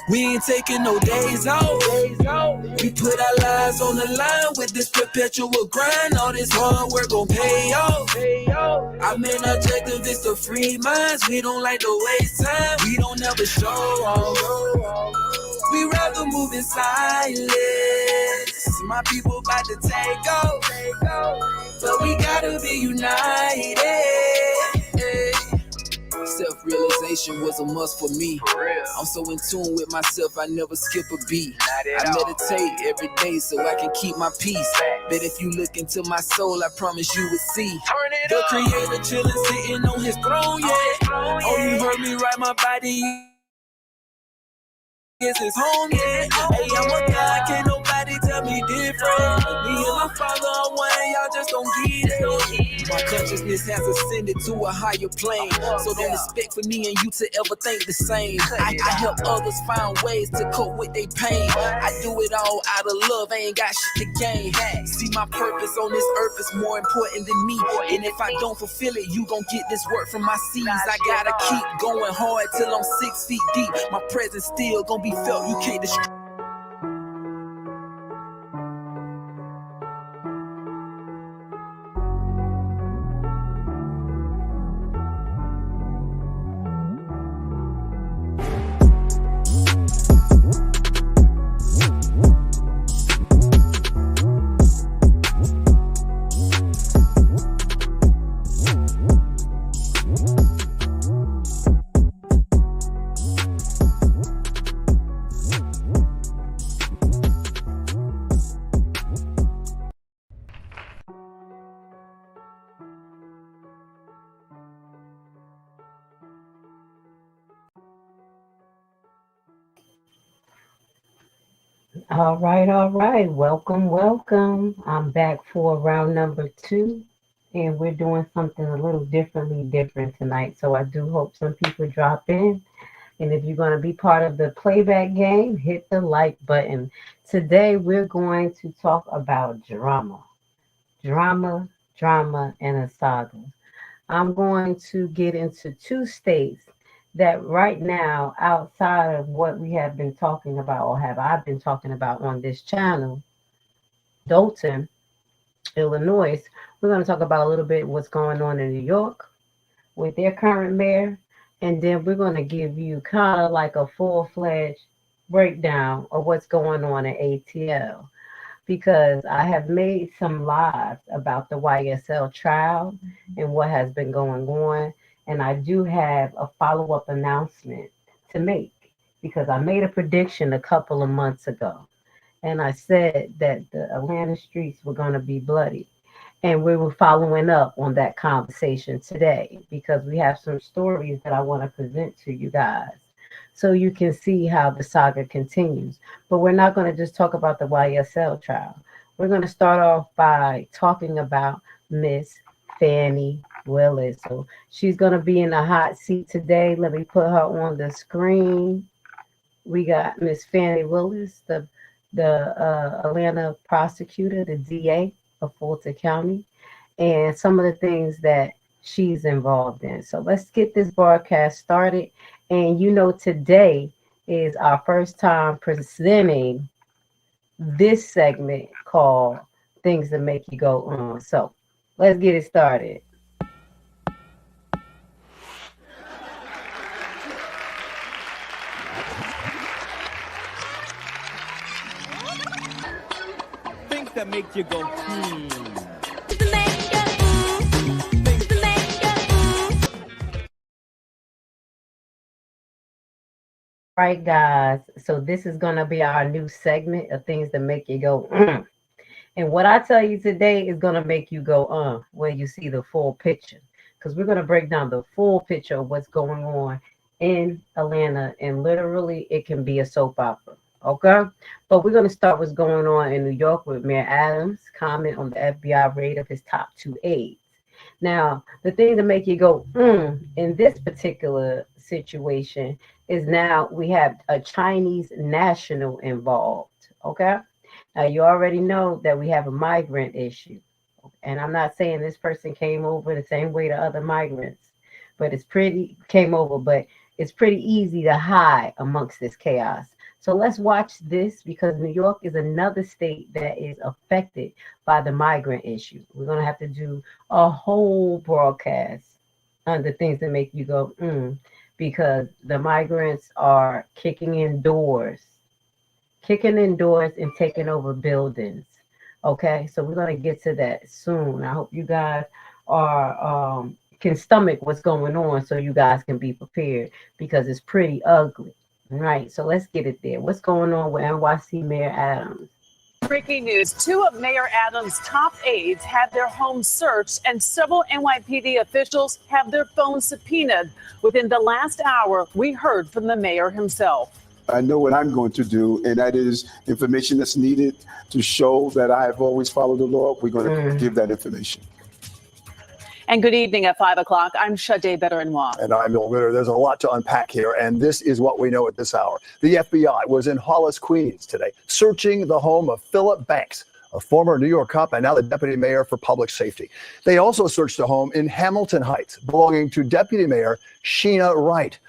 We ain't taking no days off. We put our lives on the line with this perpetual grind. All this hard work gon' pay off. Our main objective is to free minds. We don't like to waste time. We don't ever show off. We rather move in silence. My people about to take off, but we gotta be united. Self-realization was a must for me. I'm so in tune with myself, I never skip a beat. I meditate every day so I can keep my peace. But if you look into my soul, I promise you would see the creator chilling, sitting on his throne, yeah. Oh, you heard me right, my body is his home, yeah. Hey, I'm a God, can't nobody tell me different. Me and my father are one, y'all just don't get it. My consciousness has ascended to a higher plane, so don't expect for me and you to ever think the same. I help others find ways to cope with their pain. I do it all out of love, I ain't got shit to gain. See, my purpose on this earth is more important than me, and if I don't fulfill it, you gon' get this work from my seeds. I gotta keep going hard till I'm 6 feet deep. My presence still gon' be felt, you can't destroy. All right. Welcome. I'm back for round number 2, and we're doing something a little different tonight. So I do hope some people drop in. And if you're going to be part of the playback game, hit the like button. Today, we're going to talk about drama, and a saga. I'm going to get into 2 states that right now, outside of what we have been talking about, or have I been talking about on this channel, Dalton, Illinois, we're going to talk about a little bit what's going on in New York with their current mayor, and then we're going to give you kind of like a full-fledged breakdown of what's going on in ATL, because I have made some lives about the YSL trial and what has been going on. And I do have a follow-up announcement to make, because I made a prediction a couple of months ago. And I said that the Atlanta streets were going to be bloody. And we were following up on that conversation today, because we have some stories that I want to present to you guys, so you can see how the saga continues. But we're not going to just talk about the YSL trial. We're going to start off by talking about Miss Fani Willis. So she's going to be in the hot seat today. Let me put her on the screen. We got Miss Fani Willis, the Atlanta prosecutor, the DA of Fulton County, and some of the things that she's involved in. So let's get this broadcast started. And today is our first time presenting this segment called Things That Make You Go On. So let's get it started. Things that make you go, Right, guys. So this is going to be our new segment of Things That Make You Go, And what I tell you today is going to make you go, when you see the full picture. Because we're going to break down the full picture of what's going on in Atlanta. And literally, it can be a soap opera. Okay? But we're going to start what's going on in New York with Mayor Adams' comment on the FBI raid of his top 2 aides. Now, the thing to make you go, in this particular situation is now we have a Chinese national involved, okay? Now, you already know that we have a migrant issue. And I'm not saying this person came over the same way the other migrants, but it's pretty easy to hide amongst this chaos. So let's watch this, because New York is another state that is affected by the migrant issue. We're going to have to do a whole broadcast on the things that make you go, because the migrants are kicking in doors and taking over buildings. Okay, so we're going to get to that soon. I hope you guys are can stomach what's going on, so you guys can be prepared, because it's pretty ugly. Right, so let's get it there. What's going on with NYC Mayor Adams? Breaking news, 2 of Mayor Adams' top aides had their homes searched, and several NYPD officials have their phones subpoenaed. Within the last hour, we heard from the mayor himself. I know what I'm going to do, and that is information that's needed to show that I have always followed the law. We're going to give that information. And good evening at 5 o'clock. I'm Sade Better-Noir. And I'm Bill Ritter. There's a lot to unpack here, and this is what we know at this hour. The FBI was in Hollis, Queens today, searching the home of Philip Banks, a former New York cop and now the deputy mayor for public safety. They also searched a home in Hamilton Heights belonging to Deputy Mayor Sheena Wright.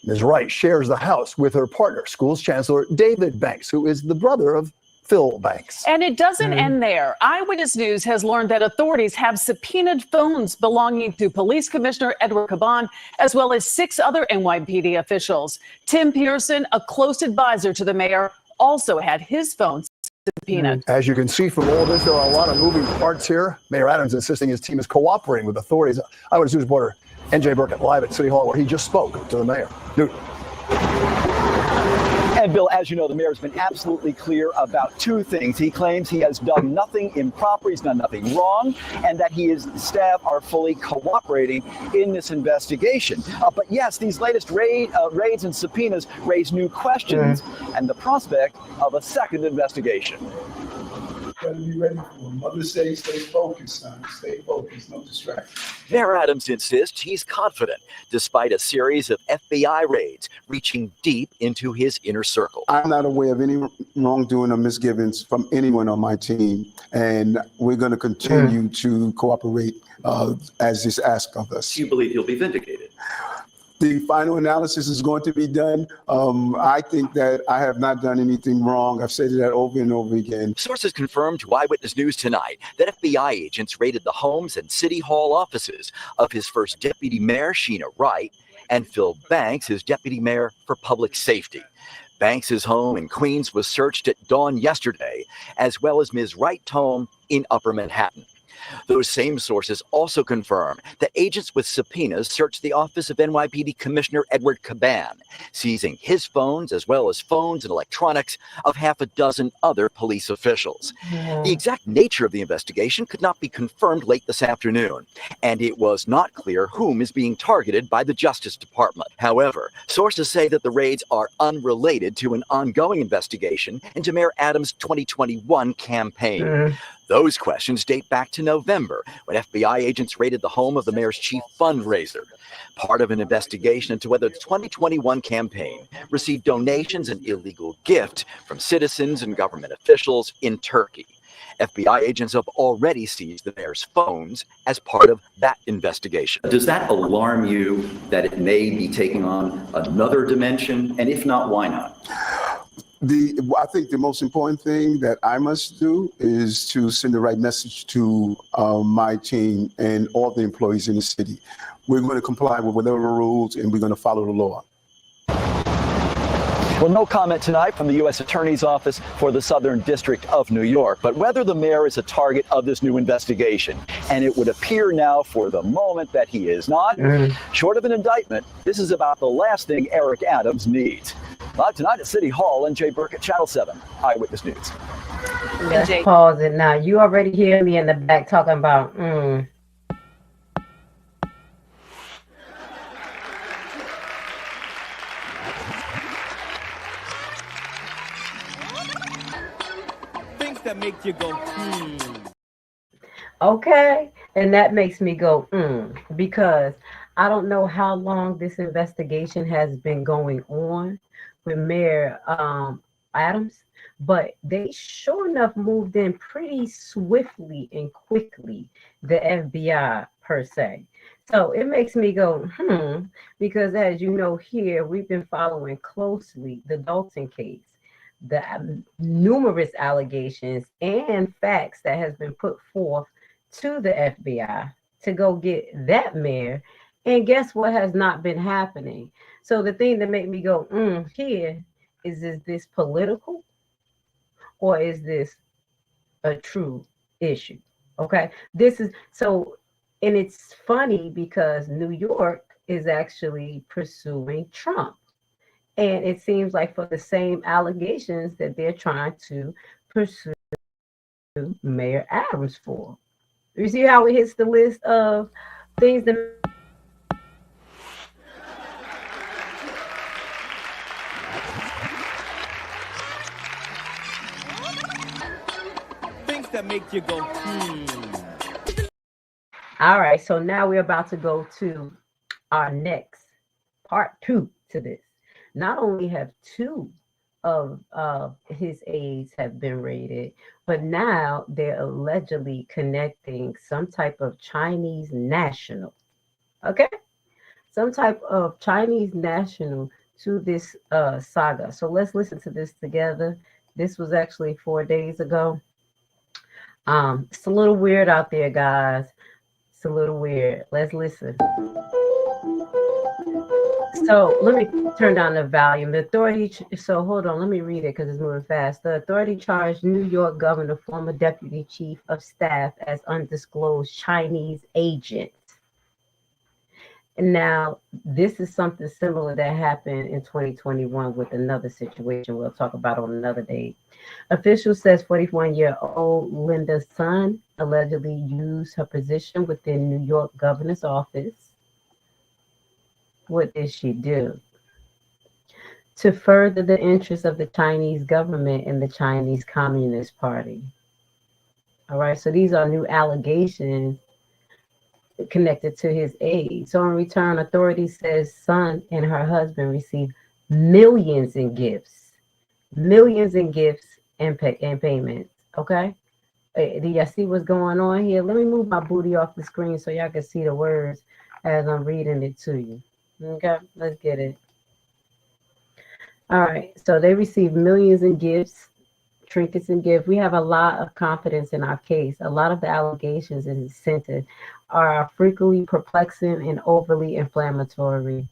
Ms. Wright shares the house with her partner, schools chancellor David Banks, who is the brother of Phil Banks. And it doesn't end there. Eyewitness News has learned that authorities have subpoenaed phones belonging to Police Commissioner Edward Caban, as well as 6 other NYPD officials. Tim Pearson, a close advisor to the mayor, also had his phone subpoenaed. As you can see from all this, there are a lot of moving parts here. Mayor Adams insisting his team is cooperating with authorities. Eyewitness News reporter NJ Burkett live at City Hall, where he just spoke to the mayor. Newton. And Bill, as you know, the mayor has been absolutely clear about 2 things. He claims he has done nothing improper, he's done nothing wrong, and that he and his staff are fully cooperating in this investigation. But yes, these latest raids and subpoenas raise new questions and the prospect of a second investigation. Got to be ready for them. Mother says stay focused, son. Stay focused, no distraction. Mayor Adams insists he's confident, despite a series of FBI raids reaching deep into his inner circle. I'm not aware of any wrongdoing or misgivings from anyone on my team, and we're going to continue to cooperate as is asked of us. Do you believe he'll be vindicated? The final analysis is going to be done. I think that I have not done anything wrong. I've said that over and over again. Sources confirmed to Eyewitness News tonight that FBI agents raided the homes and City Hall offices of his first deputy mayor, Sheena Wright, and Phil Banks, his deputy mayor for public safety. Banks's home in Queens was searched at dawn yesterday, as well as Ms. Wright's home in Upper Manhattan. Those same sources also confirm that agents with subpoenas searched the office of NYPD Commissioner Edward Caban, seizing his phones as well as phones and electronics of half a dozen other police officials. The exact nature of the investigation could not be confirmed late this afternoon, and it was not clear whom is being targeted by the Justice Department. However, sources say that the raids are unrelated to an ongoing investigation into Mayor Adams' 2021 campaign. Those questions date back to November, when FBI agents raided the home of the mayor's chief fundraiser, part of an investigation into whether the 2021 campaign received donations and illegal gifts from citizens and government officials in Turkey. FBI agents have already seized the mayor's phones as part of that investigation. Does that alarm you that it may be taking on another dimension? And if not, why not? I think the most important thing that I must do is to send the right message to my team and all the employees in the city. We're going to comply with whatever rules, and we're going to follow the law. Well, no comment tonight from the U.S. Attorney's Office for the Southern District of New York, but whether the mayor is a target of this new investigation, and it would appear now for the moment that he is not, short of an indictment, this is about the last thing Eric Adams needs. Live tonight at City Hall, NJ Burkett, Channel 7, Eyewitness News. Let's pause it now. You already hear me in the back talking about, Things that make you go, Okay, and that makes me go, because I don't know how long this investigation has been going on with Mayor Adams, but they sure enough moved in pretty swiftly and quickly, the FBI per se. So it makes me go, because as you know here, we've been following closely the Dalton case. the numerous allegations and facts that has been put forth to the FBI to go get that mayor. And guess what has not been happening? So the thing that made me go, here is this political or is this a true issue? Okay. This is so, and it's funny because New York is actually pursuing Trump. And it seems like for the same allegations that they're trying to pursue Mayor Adams for. You see how it hits the list of things that Things that make you go, All right, so now we're about to go to our next part 2 to this. Not only have 2 of his aides have been raided, but now they're allegedly connecting some type of Chinese national, okay? Some type of Chinese national to this saga. So let's listen to this together. This was actually 4 days ago. It's a little weird out there, guys. It's a little weird. Let's listen. So let me turn down the volume. The authority, so hold on, let me read it because it's moving fast. The authority charged New York Governor, former Deputy Chief of Staff as undisclosed Chinese agent. And now this is something similar that happened in 2021 with another situation we'll talk about on another day. Official says 41-year-old Linda Sun allegedly used her position within New York governor's office. What did she do? To further the interests of the Chinese government and the Chinese Communist Party. All right, so these are new allegations connected to his aid. So in return, authorities says Sun and her husband received millions in gifts and payments. Okay, do y'all see what's going on here? Let me move my booty off the screen so y'all can see the words as I'm reading it to you. Okay, let's get it. All right, so they received millions in gifts, trinkets and gifts. We have a lot of confidence in our case. A lot of the allegations in the center are frequently perplexing and overly inflammatory.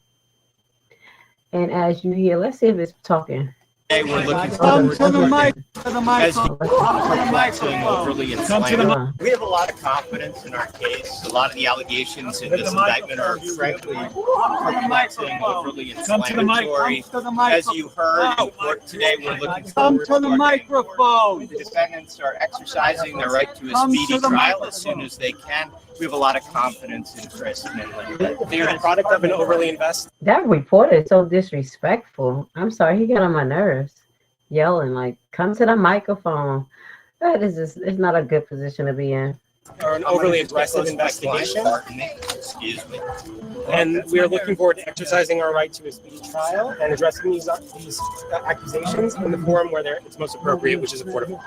And as you hear, let's see if it's talking. Hey, we're looking forward to the mic. As you perplexing, overly inflammatory. We have a lot of confidence in our case. A lot of the allegations in this indictment are frankly perplexing, overly inflammatory. As you heard in court today, we're looking forward to the microphone. The defendants are exercising their right to a speedy trial as soon as they can. We have a lot of confidence in Chris and Linda. They are the product of an overly invested. That reporter is so disrespectful. I'm sorry, he got on my nerves, yelling like, "Come to the microphone." That is just, it's not a good position to be in. Or an overly aggressive investigation. Excuse me. And we are looking forward to exercising our right to a speedy trial and addressing these accusations in the forum where it's most appropriate, which is a court of law.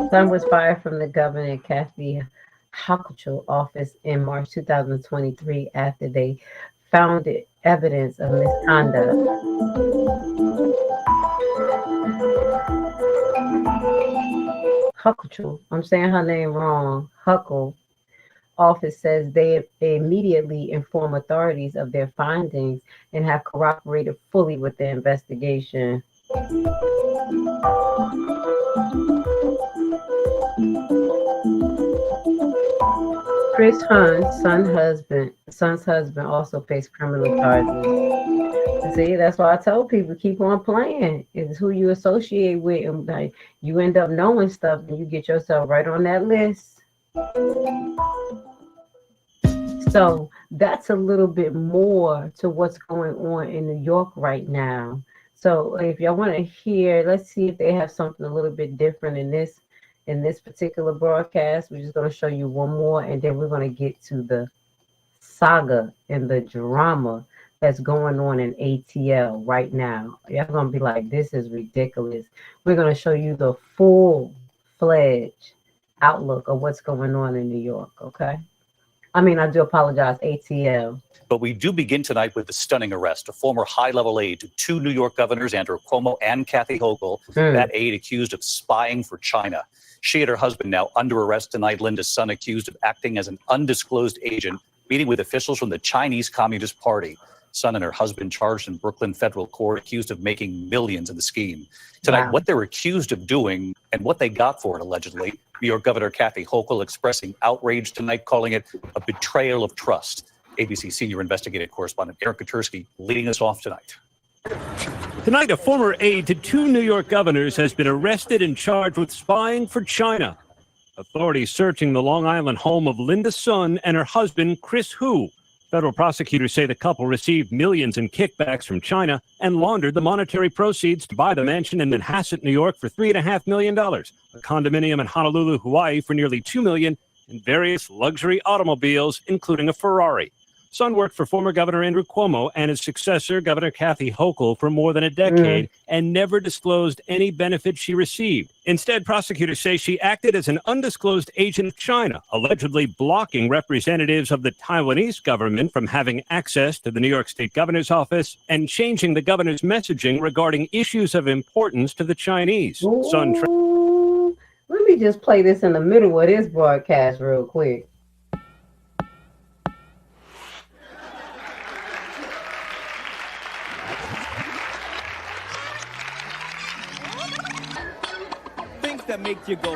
Sun was fired from the governor Kathy Hochul's office in March 2023 after they found evidence of misconduct. Hochul, I'm saying her name wrong. Hochul office says they immediately inform authorities of their findings and have cooperated fully with the investigation. Chris Hunt's son's husband also faced criminal charges. See, that's why I told people keep on playing. It's who you associate with, and like you end up knowing stuff, and you get yourself right on that list. So that's a little bit more to what's going on in New York right now. So if y'all want to hear, let's see if they have something a little bit different in this particular broadcast. We're just going to show you one more, and then we're going to get to the saga and the drama that's going on in ATL right now. Y'all going to be like, this is ridiculous. We're going to show you the full-fledged outlook of what's going on in New York, okay? I do apologize, ATL. But we do begin tonight with the stunning arrest of former high-level aide to two New York governors, Andrew Cuomo and Kathy Hochul. That aide accused of spying for China. She and her husband now under arrest tonight. Linda's son accused of acting as an undisclosed agent, meeting with officials from the Chinese Communist Party. Son and her husband charged in Brooklyn federal court, accused of making millions in the scheme. Tonight, what they're accused of doing and what they got for it, allegedly. New York Governor Kathy Hochul expressing outrage tonight, calling it a betrayal of trust. ABC senior investigative correspondent Eric Kutursky leading us off tonight. Tonight, a former aide to two New York governors has been arrested and charged with spying for China. Authorities searching the Long Island home of Linda's son and her husband, Chris Hu. Federal prosecutors say the couple received millions in kickbacks from China and laundered the monetary proceeds to buy the mansion in Manhasset, New York for $3.5 million, a condominium in Honolulu, Hawaii for nearly $2 million, and various luxury automobiles, including a Ferrari. Son worked for former Governor Andrew Cuomo and his successor, Governor Kathy Hochul, for more than a decade and never disclosed any benefits she received. Instead, prosecutors say she acted as an undisclosed agent of China, allegedly blocking representatives of the Taiwanese government from having access to the New York State Governor's office and changing the governor's messaging regarding issues of importance to the Chinese. Let me just play this in the middle of this broadcast real quick. That make you go,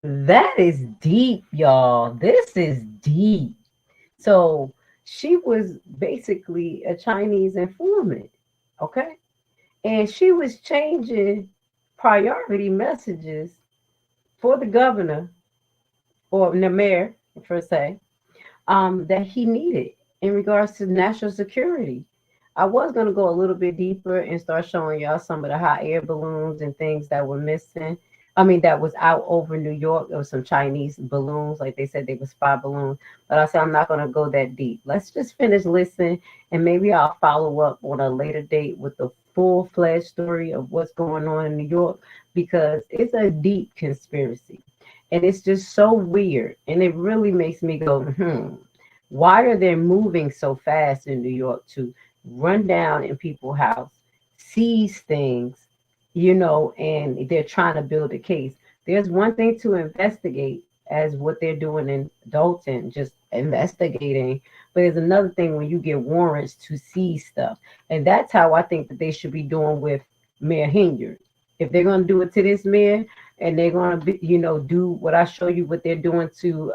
That is deep, y'all. This is deep. So she was basically a Chinese informant, okay? And she was changing priority messages for the governor or the mayor, per se, that he needed in regards to national security. I was going to go a little bit deeper and start showing y'all some of the hot air balloons and things that were missing. That was out over New York. There was some Chinese balloons, like they said they were spy balloons. But I said I'm not going to go that deep. Let's just finish listening, and maybe I'll follow up on a later date with the full-fledged story of what's going on in New York, because it's a deep conspiracy. And it's just so weird. And it really makes me go, why are they moving so fast in New York to run down in people's house, seize things, and they're trying to build a case? There's one thing to investigate, as what they're doing in Dalton, just investigating. But there's another thing when you get warrants to seize stuff. And that's how I think that they should be doing with Mayor Hilliard. If they're going to do it to this mayor, and they're going to do what I show you, what they're doing to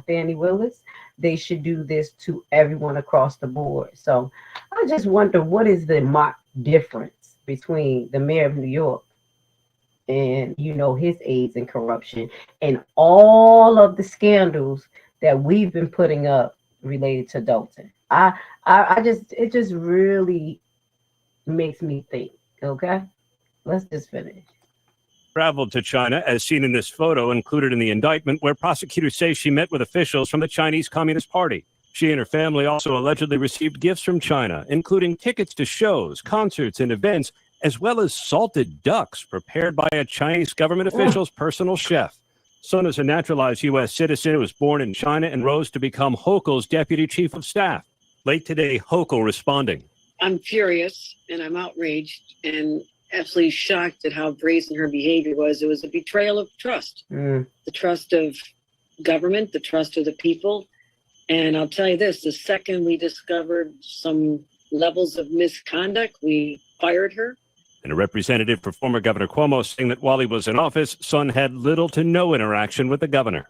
Fani Willis, they should do this to everyone across the board. So I just wonder, what is the marked difference between the mayor of New York and, his aides and corruption and all of the scandals that we've been putting up related to Dalton? It just really makes me think. Okay, let's just finish. Traveled to China, as seen in this photo included in the indictment, where prosecutors say she met with officials from the Chinese Communist Party. She and her family also allegedly received gifts from China, including tickets to shows, concerts, and events, as well as salted ducks prepared by a Chinese government official's personal chef. Son is a naturalized U.S. citizen who was born in China and rose to become Hochul's deputy chief of staff. Late today, Hochul responding. I'm furious and I'm outraged and absolutely shocked at how brazen her behavior was. It was a betrayal of trust, the trust of government, the trust of the people. And I'll tell you this, the second we discovered some levels of misconduct, we fired her. And a representative for former Governor Cuomo saying that while he was in office, Son had little to no interaction with the governor.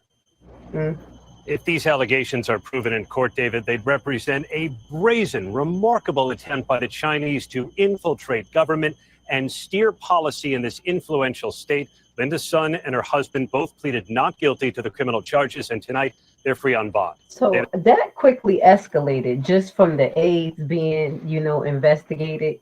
If these allegations are proven in court, David, they'd represent a brazen, remarkable attempt by the Chinese to infiltrate government and steer policy in this influential state. Linda's son and her husband both pleaded not guilty to the criminal charges, and tonight they're free on bond. So that quickly escalated just from the aides being, investigated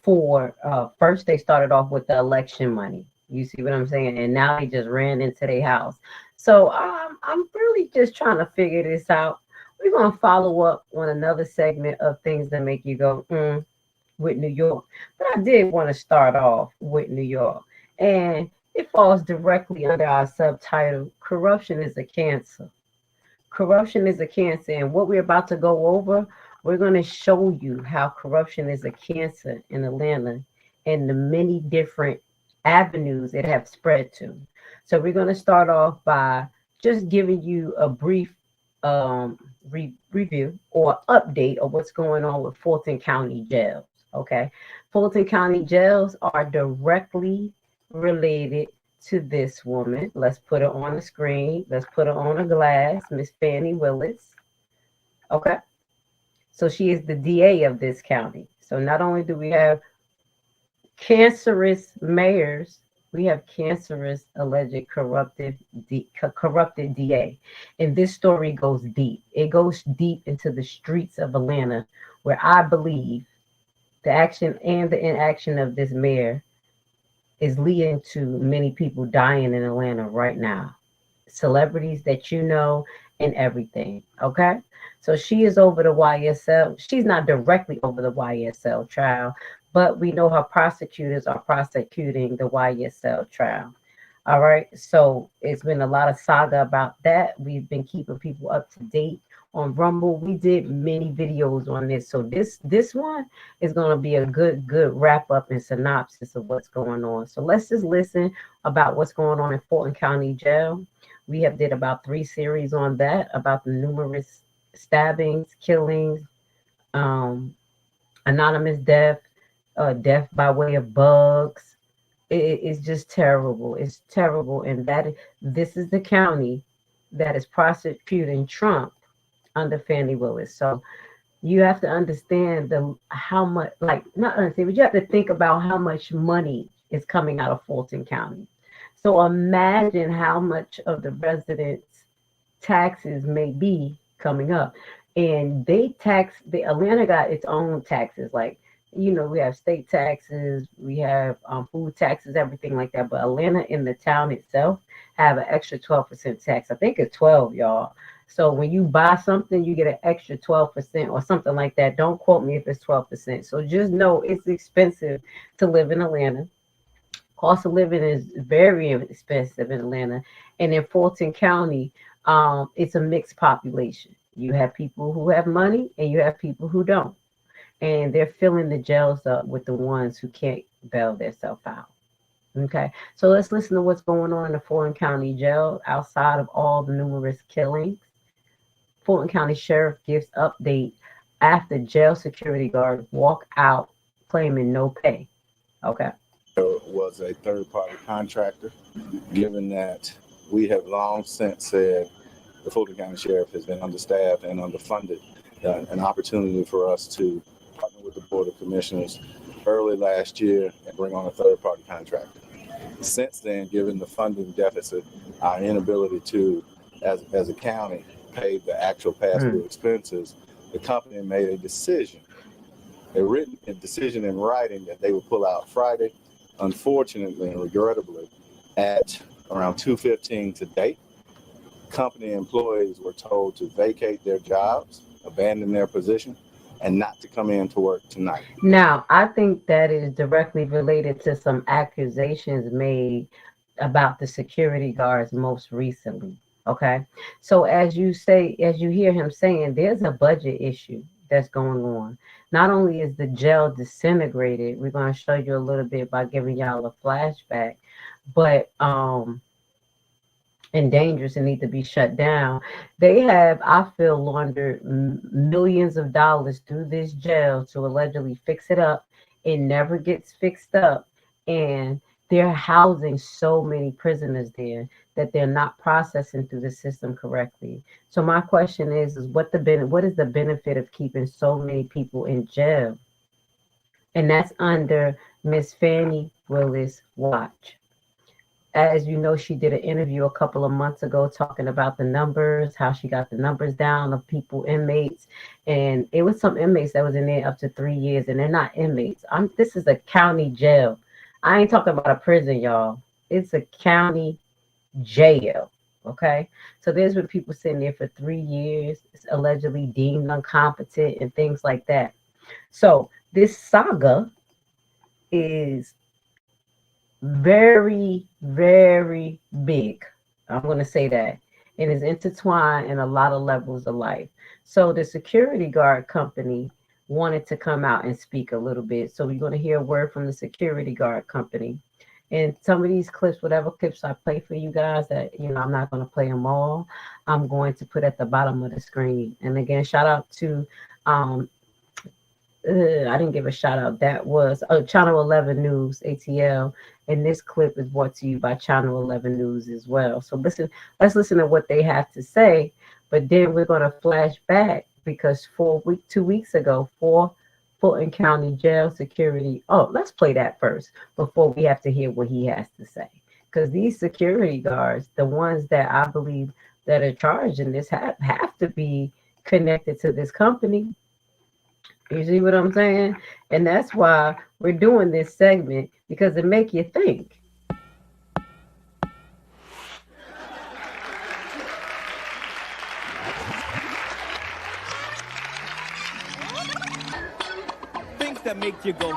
for, first they started off with the election money. You see what I'm saying? And now they just ran into their house. So I'm really just trying to figure this out. We're going to follow up on another segment of things that make you go, with New York. But I did want to start off with New York. And it falls directly under our subtitle, Corruption is a Cancer. corruption is a cancer, and what we're about to go over, we're going to show you how corruption is a cancer in Atlanta and the many different avenues it have spread to. So we're going to start off by just giving you a brief review or update of what's going on with Fulton County jails. Okay, Fulton County jails are directly related to this woman. Let's put her on the screen. Let's put her on a glass, Miss Fani Willis. Okay, so she is the DA of this county. So not only do we have cancerous mayors, we have cancerous alleged corrupted DA. And this story goes deep. It goes deep into the streets of Atlanta, where I believe the action and the inaction of this mayor is leading to many people dying in Atlanta right now. Celebrities that you know and everything. Okay. So she is over the YSL. She's not directly over the YSL trial, but we know her prosecutors are prosecuting the YSL trial. All right. So it's been a lot of saga about that. We've been keeping people up to date on Rumble. We did many videos on this. So this one is going to be a good wrap up and synopsis of what's going on. So let's just listen about what's going on in Fulton County Jail. We have did about 3 series on that, about the numerous stabbings, killings, anonymous death, death by way of bugs. It's just terrible. It's terrible. And this is the county that is prosecuting Trump under Fani Willis. So you have to understand how much, like, not understand, but you have to think about how much money is coming out of Fulton County. So imagine how much of the residents' taxes may be coming up. And Atlanta got its own taxes. Like, you know, we have state taxes, we have food taxes, everything like that. But Atlanta in the town itself have an extra 12% tax. I think it's 12, y'all. So when you buy something, you get an extra 12% or something like that. Don't quote me if it's 12%. So just know it's expensive to live in Atlanta. Cost of living is very expensive in Atlanta. And in Fulton County, it's a mixed population. You have people who have money and you have people who don't. And they're filling the jails up with the ones who can't bail themselves out. Okay, so let's listen to what's going on in the Fulton County Jail outside of all the numerous killings. Fulton County Sheriff gives update after jail security guards walk out claiming no pay. Okay. There was a third-party contractor, given that we have long since said the Fulton County Sheriff has been understaffed and underfunded, an opportunity for us to partner with the Board of Commissioners early last year and bring on a third-party contractor. Since then, given the funding deficit, our inability to, as a county, pay the actual pass-through expenses, the company made a decision, a decision in writing that they would pull out Friday. Unfortunately and regrettably, at around 2:15 today, company employees were told to vacate their jobs, abandon their position, and not to come in to work tonight. Now, I think that is directly related to some accusations made about the security guards most recently. Okay. So as you hear him saying, there's a budget issue that's going on. Not only is the jail disintegrated, we're going to show you a little bit by giving y'all a flashback, but and dangerous and need to be shut down. They have, I feel, laundered millions of dollars through this jail to allegedly fix it up. It never gets fixed up, and they're housing so many prisoners there that they're not processing through the system correctly. So my question is what is the benefit of keeping so many people in jail? And that's under Miss Fani Willis' watch. As you know, she did an interview a couple of months ago talking about the numbers, how she got the numbers down of people, inmates. And it was some inmates that was in there up to 3 years, and they're not inmates. This is a county jail. I ain't talking about a prison, y'all. It's a county jail. Okay. So there's been people sitting there for 3 years, allegedly deemed incompetent and things like that. So this saga is very, very big. I'm going to say that. and is intertwined in a lot of levels of life. So the security guard company wanted to come out and speak a little bit. So we're going to hear a word from the security guard company. And some of these clips, whatever clips I play for you guys, that, I'm not going to play them all. I'm going to put at the bottom of the screen. And again, shout out to, I didn't give a shout out. That was Channel 11 News, ATL. And this clip is brought to you by Channel 11 News as well. So let's listen to what they have to say. But then we're going to flash back because 2 weeks ago, Fulton County Jail security. Oh, let's play that first before we have to hear what he has to say. Because these security guards, the ones that I believe that are charged in this, have to be connected to this company. You see what I'm saying? And that's why we're doing this segment, because it make you think. That make you go,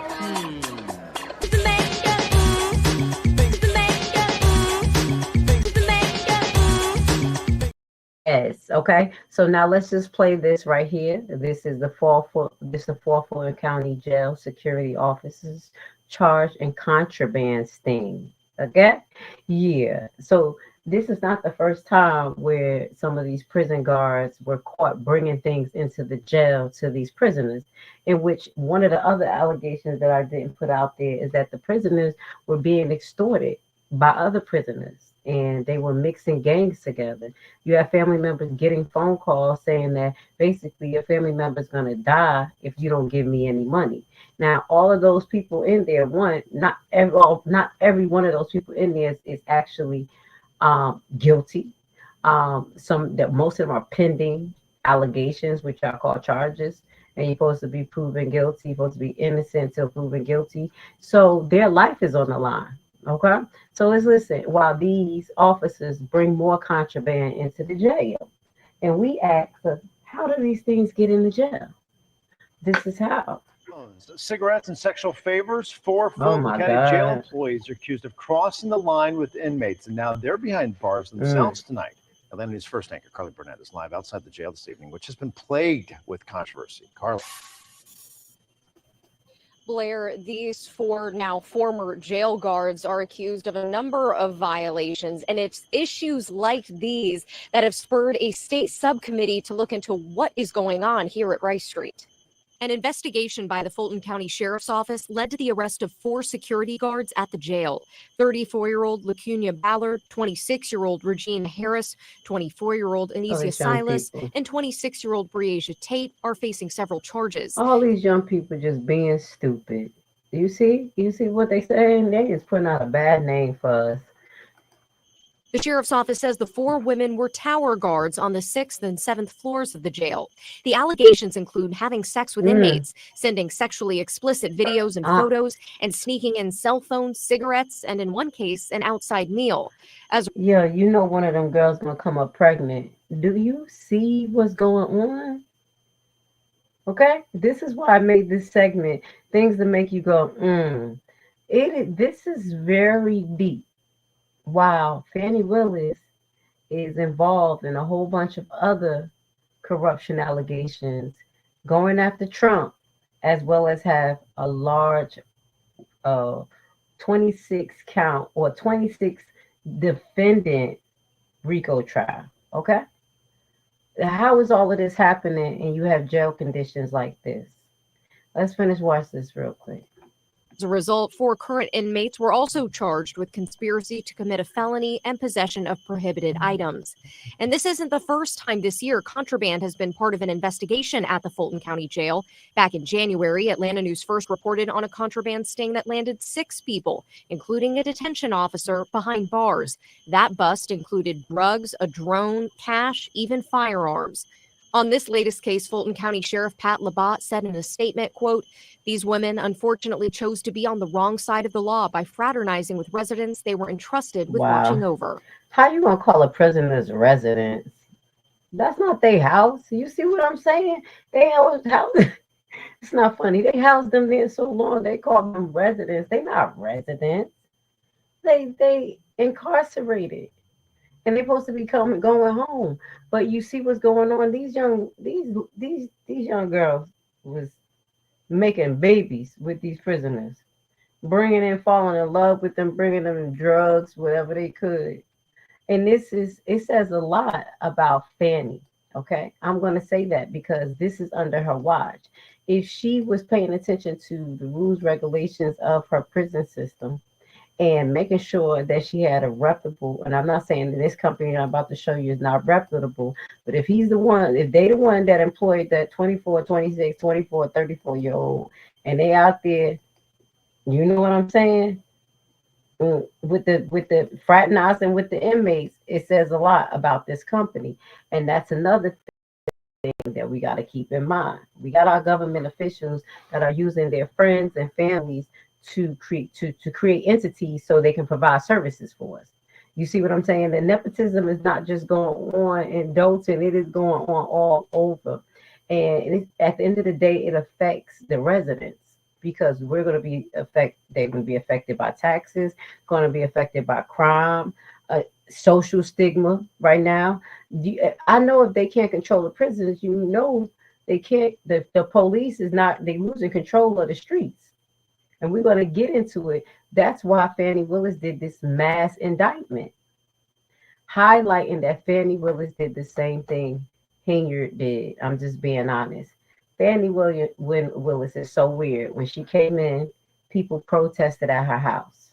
Yes. Okay. So now let's just play this right here. This is the four Fulton County Jail security officers charged in contraband sting. Okay. Yeah. So this is not the first time where some of these prison guards were caught bringing things into the jail to these prisoners, in which one of the other allegations that I didn't put out there is that the prisoners were being extorted by other prisoners and they were mixing gangs together. You have family members getting phone calls saying that basically your family member is going to die if you don't give me any money. Now, all of those people in there, not every one of those people in there is actually guilty. Most of them are pending allegations, which are called charges, and you're supposed to be proven guilty, you're supposed to be innocent until proven guilty. So their life is on the line. Okay, so let's listen while these officers bring more contraband into the jail, and we ask, how do these things get in the jail? This is how. Cigarettes and sexual favors. 4 Fulton County jail employees are accused of crossing the line with inmates, and now they're behind bars themselves tonight. Atlanta News First anchor Carly Burnett is live outside the jail this evening, which has been plagued with controversy. Carly. Blair, these 4 now former jail guards are accused of a number of violations, and it's issues like these that have spurred a state subcommittee to look into what is going on here at Rice Street. An investigation by the Fulton County Sheriff's Office led to the arrest of 4 security guards at the jail. 34-year-old LaCunia Ballard, 26-year-old Regina Harris, 24-year-old Anesia Silas, and 26-year-old Breasia Tate are facing several charges. All these young people just being stupid. You see what they saying? They just putting out a bad name for us. The sheriff's office says the 4 women were tower guards on the 6th and 7th floors of the jail. The allegations include having sex with inmates, sending sexually explicit videos and photos, and sneaking in cell phones, cigarettes, and in one case, an outside meal. Yeah, one of them girls gonna come up pregnant. Do you see what's going on? Okay, this is why I made this segment. Things that make you go, This is very deep. While Fani Willis is involved in a whole bunch of other corruption allegations, going after Trump, as well as have a large 26 count or 26 defendant RICO trial. Okay, how is all of this happening and you have jail conditions like this? Let's watch this real quick. As a result, 4 current inmates were also charged with conspiracy to commit a felony and possession of prohibited items. And this isn't the first time this year contraband has been part of an investigation at the Fulton County Jail. Back in January, Atlanta News First reported on a contraband sting that landed 6 people, including a detention officer behind bars. That bust included drugs, a drone, cash, even firearms. On this latest case, Fulton County Sheriff Pat Labat said in a statement, quote, "These women unfortunately chose to be on the wrong side of the law by fraternizing with residents they were entrusted with watching over." How you gonna call a prisoner's residence? That's not their house. You see what I'm saying? They house. It's not funny. They housed them there so long. They call them residents. They not residents. They incarcerated. and they're supposed to be going home. But you see what's going on. These young girls was making babies with these prisoners, bringing in, falling in love with them, bringing them drugs, whatever they could. And it says a lot about Fani. Okay, I'm going to say that because this is under her watch. If she was paying attention to the rules, regulations of her prison system and making sure that she had a reputable, and I'm not saying that this company I'm about to show you is not reputable, but if they the one that employed that 24, 26, 24, 34-year-old, and they out there, you know what I'm saying? With the fraternizing with the inmates, it says a lot about this company. And that's another thing that we got to keep in mind. We got our government officials that are using their friends and families to create entities so they can provide services for us. You see what I'm saying? The nepotism is not just going on in Dalton, it is going on all over. And at the end of the day, it affects the residents, because they're going to be affected by taxes, going to be affected by crime, social stigma right now. I know if they can't control the prisons, you know they can't, the police is not, they losing control of the streets. And we're going to get into it. That's why Fani Willis did this mass indictment, highlighting that Fani Willis did the same thing Hmmm did. I'm just being honest. Fani Willis is so weird. When she came in, people protested at her house.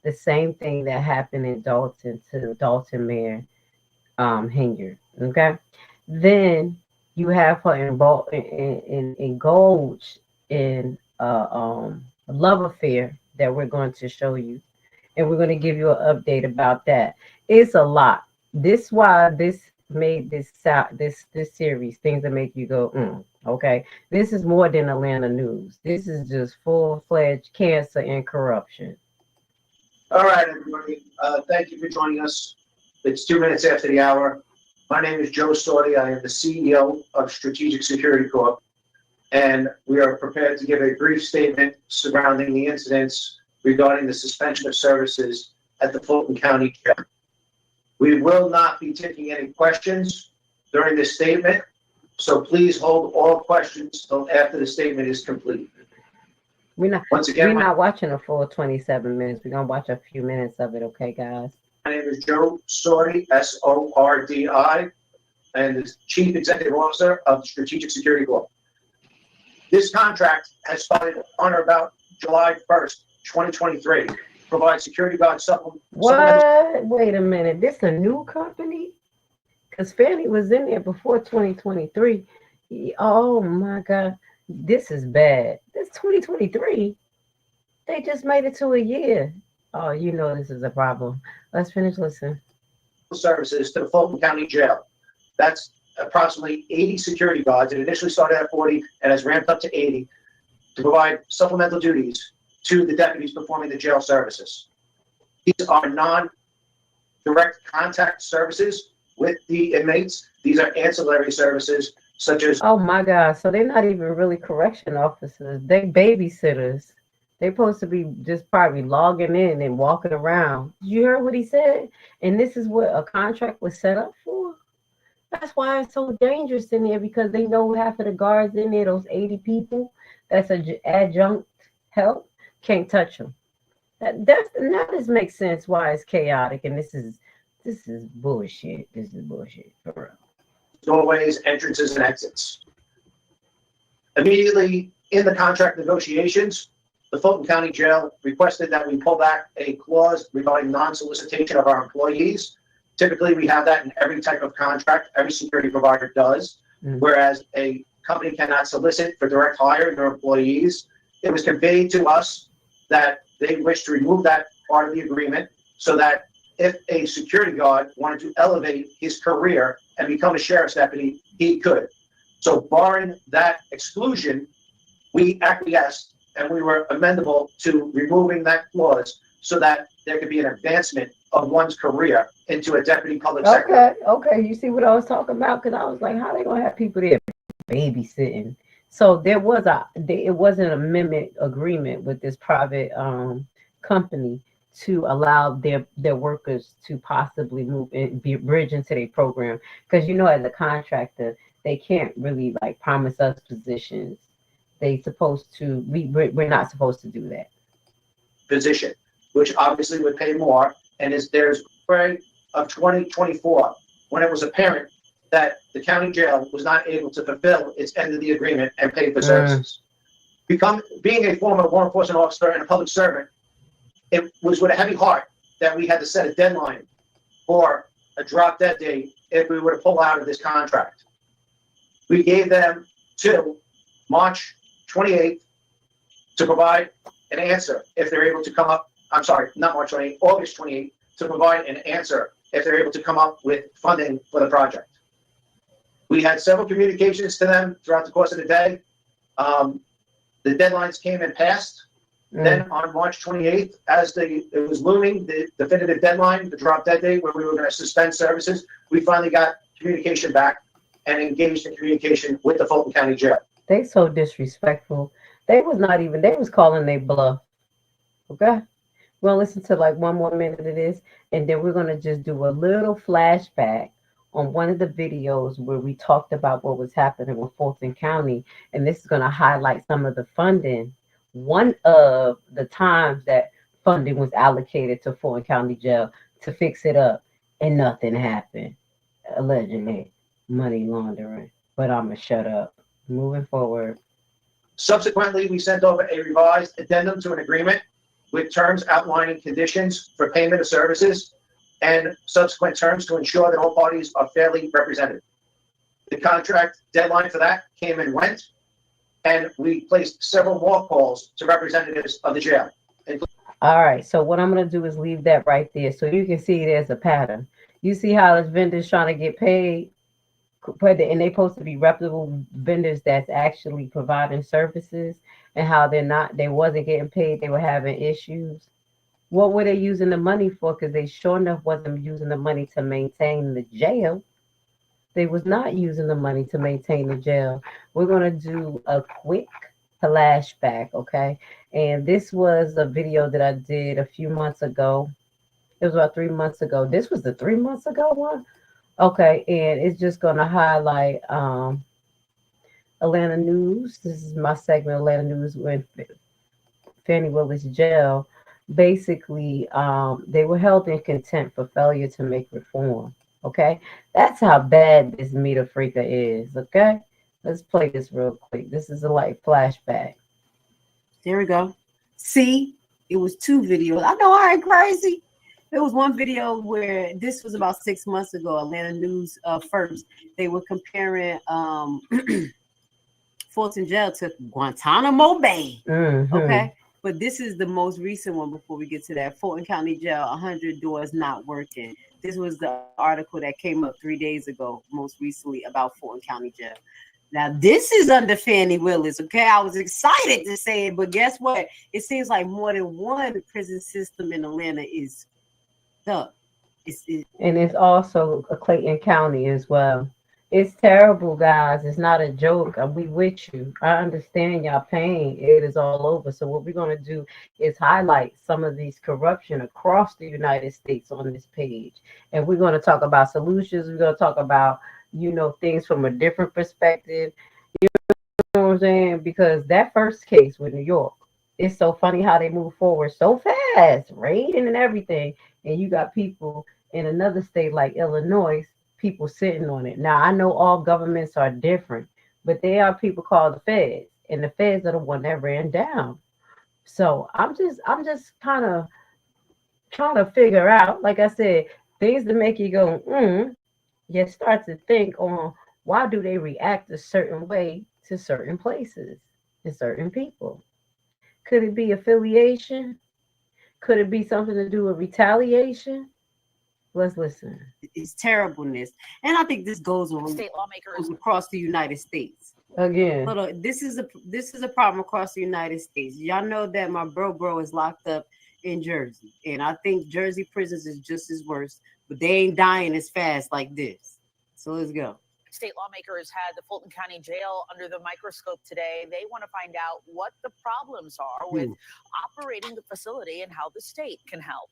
The same thing that happened in Dalton to the Dalton mayor, Hmmm. Okay, then you have her indulged in a love affair that we're going to show you, and we're going to give you an update about that. It's a lot. This is why this made this series, things that make you go, okay, this is more than Atlanta news. This is just full-fledged cancer and corruption. All right, everybody. Thank you for joining us. It's 2 minutes after the hour. My name is Joe Sordi. I am the CEO of Strategic Security Corp. And we are prepared to give a brief statement surrounding the incidents regarding the suspension of services at the Fulton County Jail. We will not be taking any questions during this statement, so please hold all questions until after the statement is complete. We're not watching a full 27 minutes. We're going to watch a few minutes of it, okay, guys? My name is Joe Sordi, S-O-R-D-I, and the Chief Executive Officer of Strategic Security Corp. This contract has started on or about July 1st, 2023. Provide security guard supplement. What? Wait a minute. This a new company? Because Fani was in there before 2023. Oh my God. This is bad. This 2023. They just made it to a year. Oh, you know this is a problem. Let's finish listening. Services to the Fulton County Jail. That's approximately 80 security guards. It initially started at 40 and has ramped up to 80 to provide supplemental duties to the deputies performing the jail services. These are non-direct contact services with the inmates. These are ancillary services such as... Oh my God, so they're not even really correction officers. They babysitters. They're supposed to be just probably logging in and walking around. You heard what he said? And this is what a contract was set up for? That's why it's so dangerous in there, because they know half of the guards in there, those 80 people, that's an adjunct help, can't touch them. Now this makes sense why it's chaotic, and this is bullshit. This is bullshit for real. Doorways, entrances, and exits. Immediately in the contract negotiations, the Fulton County Jail requested that we pull back a clause regarding non-solicitation of our employees. Typically, we have that in every type of contract. Every security provider does, whereas a company cannot solicit for direct hire of their employees. It was conveyed to us that they wish to remove that part of the agreement so that if a security guard wanted to elevate his career and become a sheriff's deputy, he could. So barring that exclusion, we acquiesced and we were amendable to removing that clause so that there could be an advancement of one's career into a deputy public secretary. Okay. You see what I was talking about? Because I was like, how are they going to have people there babysitting? So there was it wasn't an amendment agreement with this private company to allow their workers to possibly move and be bridge into their program. Because as a contractor, they can't really like promise us positions. We're not supposed to do that. Position, which obviously would pay more, and there's spring of 2024 when it was apparent that the county jail was not able to fulfill its end of the agreement and pay for services. Being a former law enforcement officer and a public servant, it was with a heavy heart that we had to set a deadline for a drop dead date if we were to pull out of this contract. We gave them till March 28th to provide an answer if they're able to come up. I'm sorry, not March 28th, August 28th, to provide an answer if they're able to come up with funding for the project. We had several communications to them throughout the course of the day. The deadlines came and passed. Then on March 28th, as it was looming, the definitive deadline, the drop dead date where we were going to suspend services, we finally got communication back and engaged in communication with the Fulton County Jail. They so disrespectful. They was calling they bluff. Okay? We'll listen to like one more minute of this, and then we're going to just do a little flashback on one of the videos where we talked about what was happening with Fulton County, and this is going to highlight some of the funding. One of the times that funding was allocated to Fulton County Jail to fix it up, and nothing happened. Allegedly, money laundering. But I'm going to shut up. Moving forward. Subsequently, we sent over a revised addendum to an agreement with terms outlining conditions for payment of services and subsequent terms to ensure that all parties are fairly represented. The contract deadline for that came and went, and we placed several more calls to representatives of the jail. All right, so what I'm going to do is leave that right there so you can see there's a pattern. You see how this vendor's trying to get paid, and they're supposed to be reputable vendors that's actually providing services, and how they wasn't getting paid, they were having issues. What were they using the money for? Because they sure enough wasn't using the money to maintain the jail. They was not using the money to maintain the jail. We're going to do a quick flashback, okay? And this was a video that I did a few months ago. It was about 3 months ago. This was the 3 months ago one? Okay, and it's just going to highlight Atlanta News. This is my segment, Atlanta News, when Fani Willis jail. Basically, they were held in contempt for failure to make reform. Okay, that's how bad this meter freaker is. Okay, let's play this real quick. This is a like flashback. There we go. See, it was two videos. I know I ain't crazy. There was one video where this was about 6 months ago. Atlanta News first. They were comparing Fulton Jail to Guantanamo Bay. Okay. But this is the most recent one before we get to that. Fulton County Jail, 100 doors not working. This was the article that came up 3 days ago, most recently, about Fulton County Jail. Now, this is under Fani Willis, okay? I was excited to say it, but guess what? It seems like more than one prison system in Atlanta is stuck. And it's also a Clayton County as well. It's terrible, guys. It's not a joke. We with you. I understand y'all pain. It is all over. So what we're going to do is highlight some of these corruption across the United States on this page. And we're going to talk about solutions. We're going to talk about, things from a different perspective. You know what I'm saying? Because that first case with New York, it's so funny how they move forward so fast, raiding and everything. And you got people in another state like Illinois, people sitting on it. Now, I know all governments are different, but there are people called the feds, and the feds are the one that ran down. So I'm just kind of trying to figure out, like I said, things that make you go, you start to think on why do they react a certain way to certain places and certain people. Could it be affiliation? Could it be something to do with retaliation? Let's listen. It's terribleness. And I think this goes on state lawmakers across the United States. Again. Hold on. This is a problem across the United States. Y'all know that my bro is locked up in Jersey. And I think Jersey prisons is just as worse, but they ain't dying as fast like this. So let's go. State lawmakers had the Fulton County Jail under the microscope today. They want to find out what the problems are with operating the facility and how the state can help.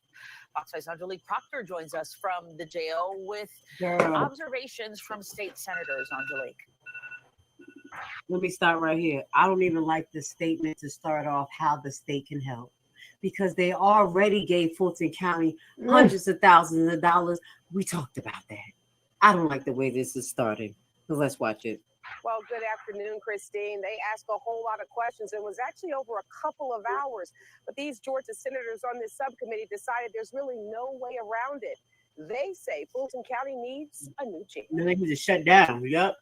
Fox 5's Angelique Proctor joins us from the jail with observations from state senators. Angelique. Let me start right here. I don't even like the statement to start off how the state can help, because they already gave Fulton County hundreds of thousands of dollars. We talked about that. I don't like the way this is starting. So let's watch it. Well, good afternoon, Christine. They asked a whole lot of questions. It was actually over a couple of hours. But these Georgia senators on this subcommittee decided there's really no way around it. They say Fulton County needs a new chief. They need to shut down. Yep.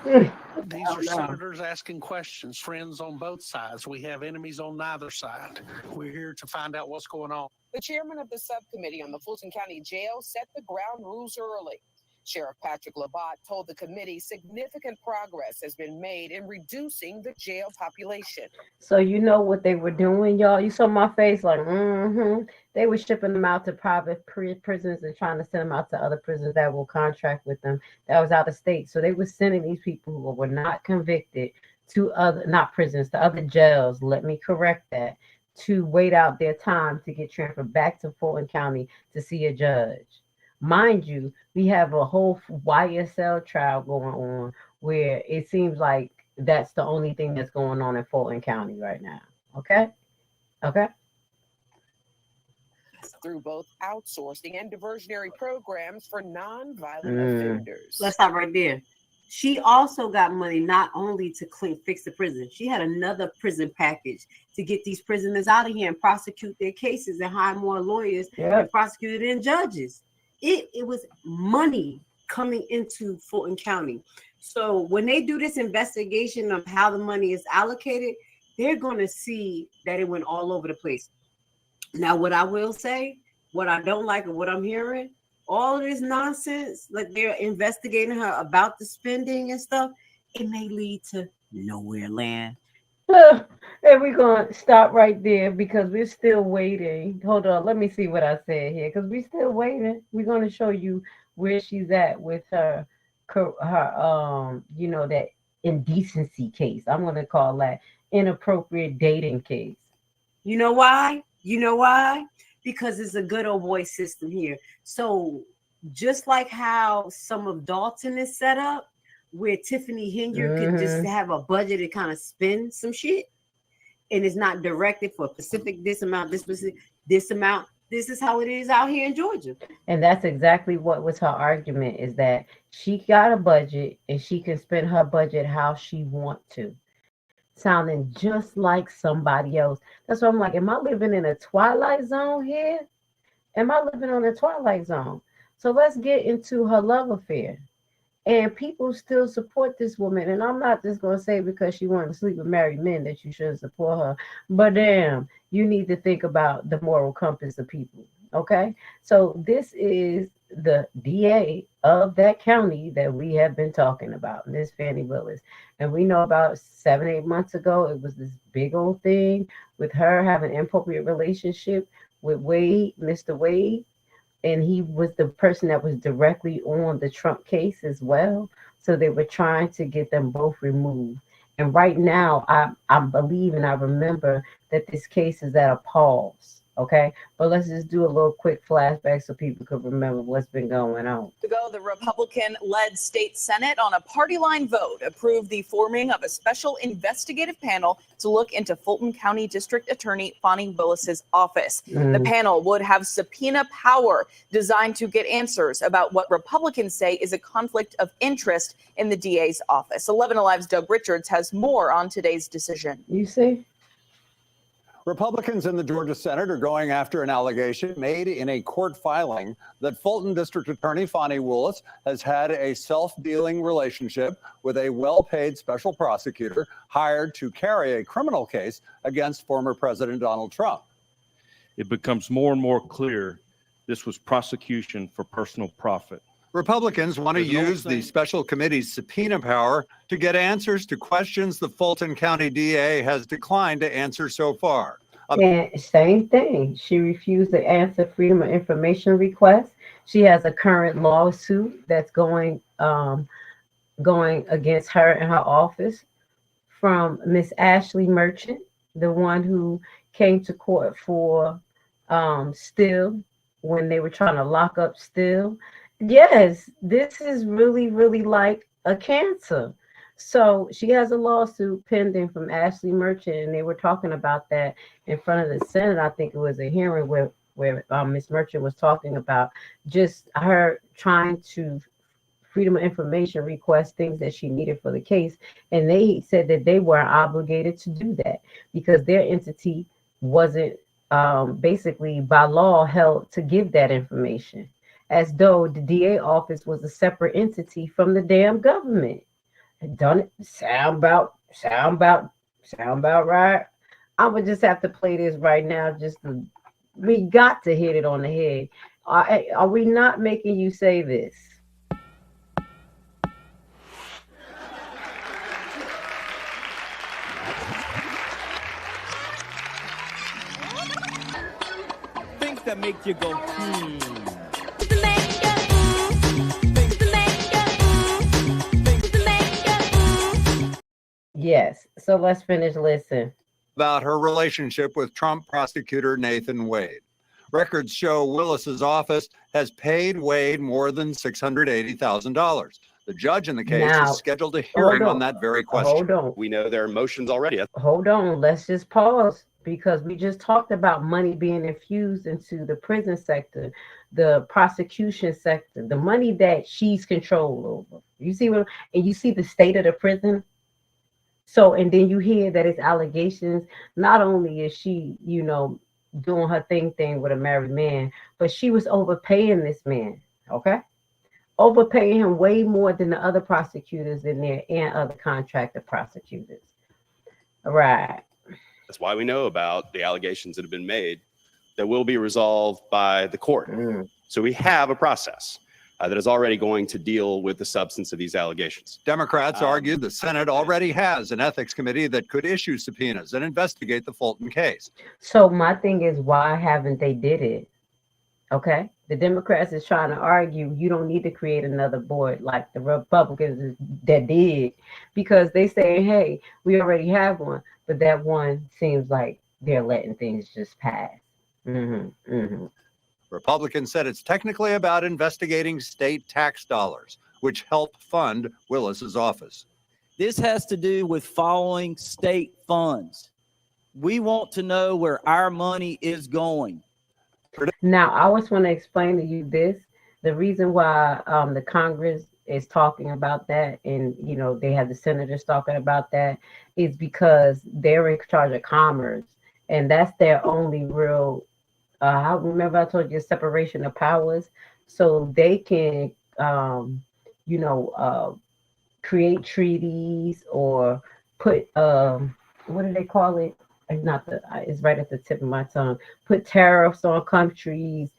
These are senators asking questions, friends on both sides. We have enemies on neither side. We're here to find out what's going on. The chairman of the subcommittee on the Fulton County Jail set the ground rules early. Sheriff Patrick Labatt told the committee significant progress has been made in reducing the jail population. So you know what they were doing, y'all? You saw my face like, They were shipping them out to private prisons and trying to send them out to other prisons that will contract with them that was out of state. So they were sending these people who were not convicted to other, not prisons, to other jails. Let me correct that. To wait out their time to get transferred back to Fulton County to see a judge. Mind you, we have a whole YSL trial going on where it seems like that's the only thing that's going on in Fulton County right now. Okay? Okay? Through both outsourcing and diversionary programs for nonviolent offenders. Let's stop right there. She also got money not only to fix the prison. She had another prison package to get these prisoners out of here and prosecute their cases and hire more lawyers and prosecutors and judges. It was money coming into Fulton County. So when they do this investigation of how the money is allocated, they're going to see that it went all over the place. Now, what I will say, what I don't like and what I'm hearing, all of this nonsense, like they're investigating her about the spending and stuff, it may lead to nowhere land. And we're going to stop right there because we're still waiting. Hold on. Let me see what I said here because we're still waiting. We're going to show you where she's at with her that indecency case. I'm going to call that inappropriate dating case. You know why? You know why? Because it's a good old boy system here. So just like how some of Dalton is set up, where Tiffany Henry could just have a budget and kind of spend some shit, and it's not directed for a specific this amount, this specific this amount. This is how it is out here in Georgia. And that's exactly what was her argument, is that she got a budget and she can spend her budget how she want to. Sounding just like somebody else. That's why I'm like, am I living in a twilight zone here? Am I living on a twilight zone? So let's get into her love affair. And people still support this woman. And I'm not just going to say because she wanted to sleep with married men that you shouldn't support her. But damn, you need to think about the moral compass of people. Okay? So this is the DA of that county that we have been talking about, Miss Fani Willis. And we know about 7-8 months ago, it was this big old thing with her having an inappropriate relationship with Wade, Mr. Wade. And he was the person that was directly on the Trump case as well. So they were trying to get them both removed. And right now, I believe and I remember that this case is at a pause. Okay, but let's just do a little quick flashback so people could remember what's been going on. To go, the Republican-led state Senate on a party line vote approved the forming of a special investigative panel to look into Fulton County District Attorney Fani Willis's office. The panel would have subpoena power designed to get answers about what Republicans say is a conflict of interest in the DA's office. 11 Alive's Doug Richards has more on today's decision. You see? Republicans in the Georgia Senate are going after an allegation made in a court filing that Fulton District Attorney Fani Willis has had a self-dealing relationship with a well-paid special prosecutor hired to carry a criminal case against former President Donald Trump. It becomes more and more clear this was prosecution for personal profit. Republicans want to use the special committee's subpoena power to get answers to questions the Fulton County DA has declined to answer so far. And same thing. She refused to answer Freedom of Information requests. She has a current lawsuit that's going going against her and her office from Miss Ashley Merchant, the one who came to court for Still when they were trying to lock up Still. Yes, this is really, really like a cancer. So she has a lawsuit pending from Ashley Merchant, and they were talking about that in front of the Senate. I think it was a hearing where Miss Merchant was talking about just her trying to Freedom of Information request things that she needed for the case, and they said that they weren't obligated to do that because their entity wasn't basically by law held to give that information, as though the DA office was a separate entity from the damn government. Done it. Sound about right. I would just have to play this right now. We got to hit it on the head. Are we not making you say this? Things that make you go, Yes. So let's finish. Listen. About her relationship with Trump prosecutor Nathan Wade. Records show Willis's office has paid Wade more than $680,000. The judge in the case is scheduled a hearing on that very question. Hold on. We know there are motions already. Hold on. Let's just pause because we just talked about money being infused into the prison sector, the prosecution sector, the money that she's control over. You see what? And you see the state of the prison. So, and then you hear that it's allegations. Not only is she, doing her thing with a married man, but she was overpaying this man. Okay. Overpaying him way more than the other prosecutors in there and other contracted prosecutors. Right. That's why we know about the allegations that have been made that will be resolved by the court. So we have a process that is already going to deal with the substance of these allegations. Democrats argued the Senate already has an ethics committee that could issue subpoenas and investigate the Fulton case. So my thing is, why haven't they did it? Okay. The Democrats is trying to argue you don't need to create another board like the Republicans that did, because they say, hey, we already have one, but that one seems like they're letting things just pass. Republicans said it's technically about investigating state tax dollars, which help fund Willis's office. This has to do with following state funds. We want to know where our money is going. Now, I always want to explain to you this. The reason why the Congress is talking about that, and, they have the senators talking about that, is because they're in charge of commerce. And that's their only real, I remember I told you, separation of powers. So they can, create treaties or put, what do they call it? It's right at the tip of my tongue. Put tariffs on countries.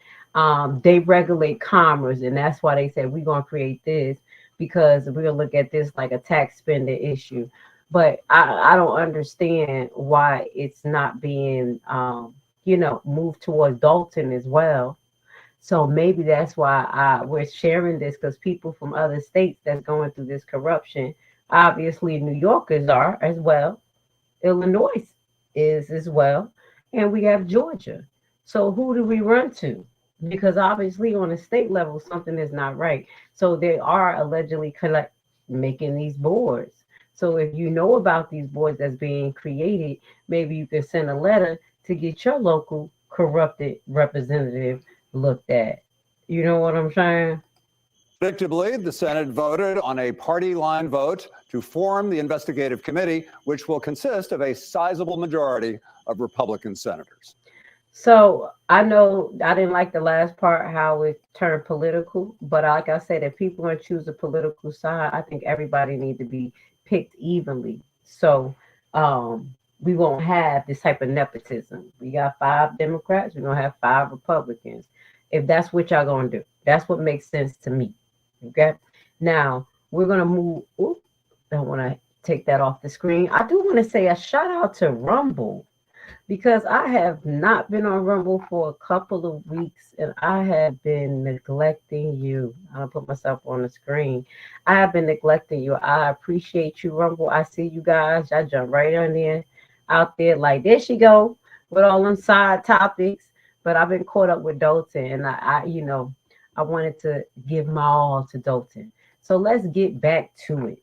They regulate commerce, and that's why they said we're gonna create this, because we're gonna look at this like a tax spending issue. But I don't understand why it's not being moved towards Dalton as well. So maybe that's why we're sharing this, because people from other states that's going through this corruption, obviously New Yorkers are as well, Illinois is as well, and we have Georgia. So who do we run to? Because obviously on a state level something is not right. So they are allegedly making these boards. So if you know about these boards that's being created, maybe you can send a letter to get your local corrupted representative looked at. You know what I'm saying? Predictably, the Senate voted on a party line vote to form the investigative committee, which will consist of a sizable majority of Republican senators. So I know I didn't like the last part, how it turned political, but like I said, if people want to choose a political side, I think everybody needs to be picked evenly. So we won't have this type of nepotism. We got 5 Democrats, we're going to have 5 Republicans. If that's what y'all going to do, that's what makes sense to me. Okay. Now we're going to move. Don't want to take that off the screen. I do want to say a shout out to Rumble. because I have not been on Rumble for a couple of weeks and I have been neglecting you. I'll put myself on the screen. I have been neglecting you. I appreciate you, Rumble. I see you guys. I jump right on there, out there like, there she go with all them side topics. But I've been caught up with Dalton, and I wanted to give my all to Dalton. So let's get back to it.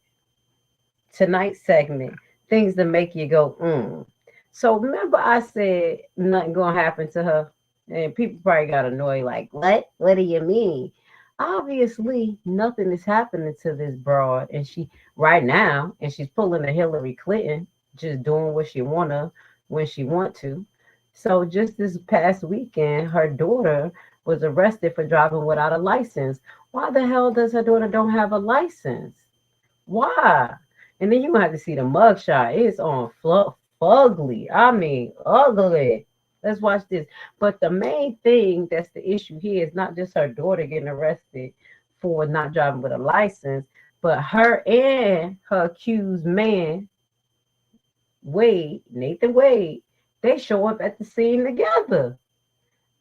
Tonight's segment, things that make you go, So remember I said nothing gonna happen to her, and people probably got annoyed like, what do you mean? Obviously nothing is happening to this broad, and she right now, and she's pulling a Hillary Clinton, just doing what she wanna when she want to. So just this past weekend, her daughter was arrested for driving without a license. Why the hell does her daughter don't have a license? Why? And then you might have to see the mugshot. It's on fugly. I mean, ugly. Let's watch this. But the main thing that's the issue here is not just her daughter getting arrested for not driving with a license, but her and her accused man, Nathan Wade, they show up at the scene together.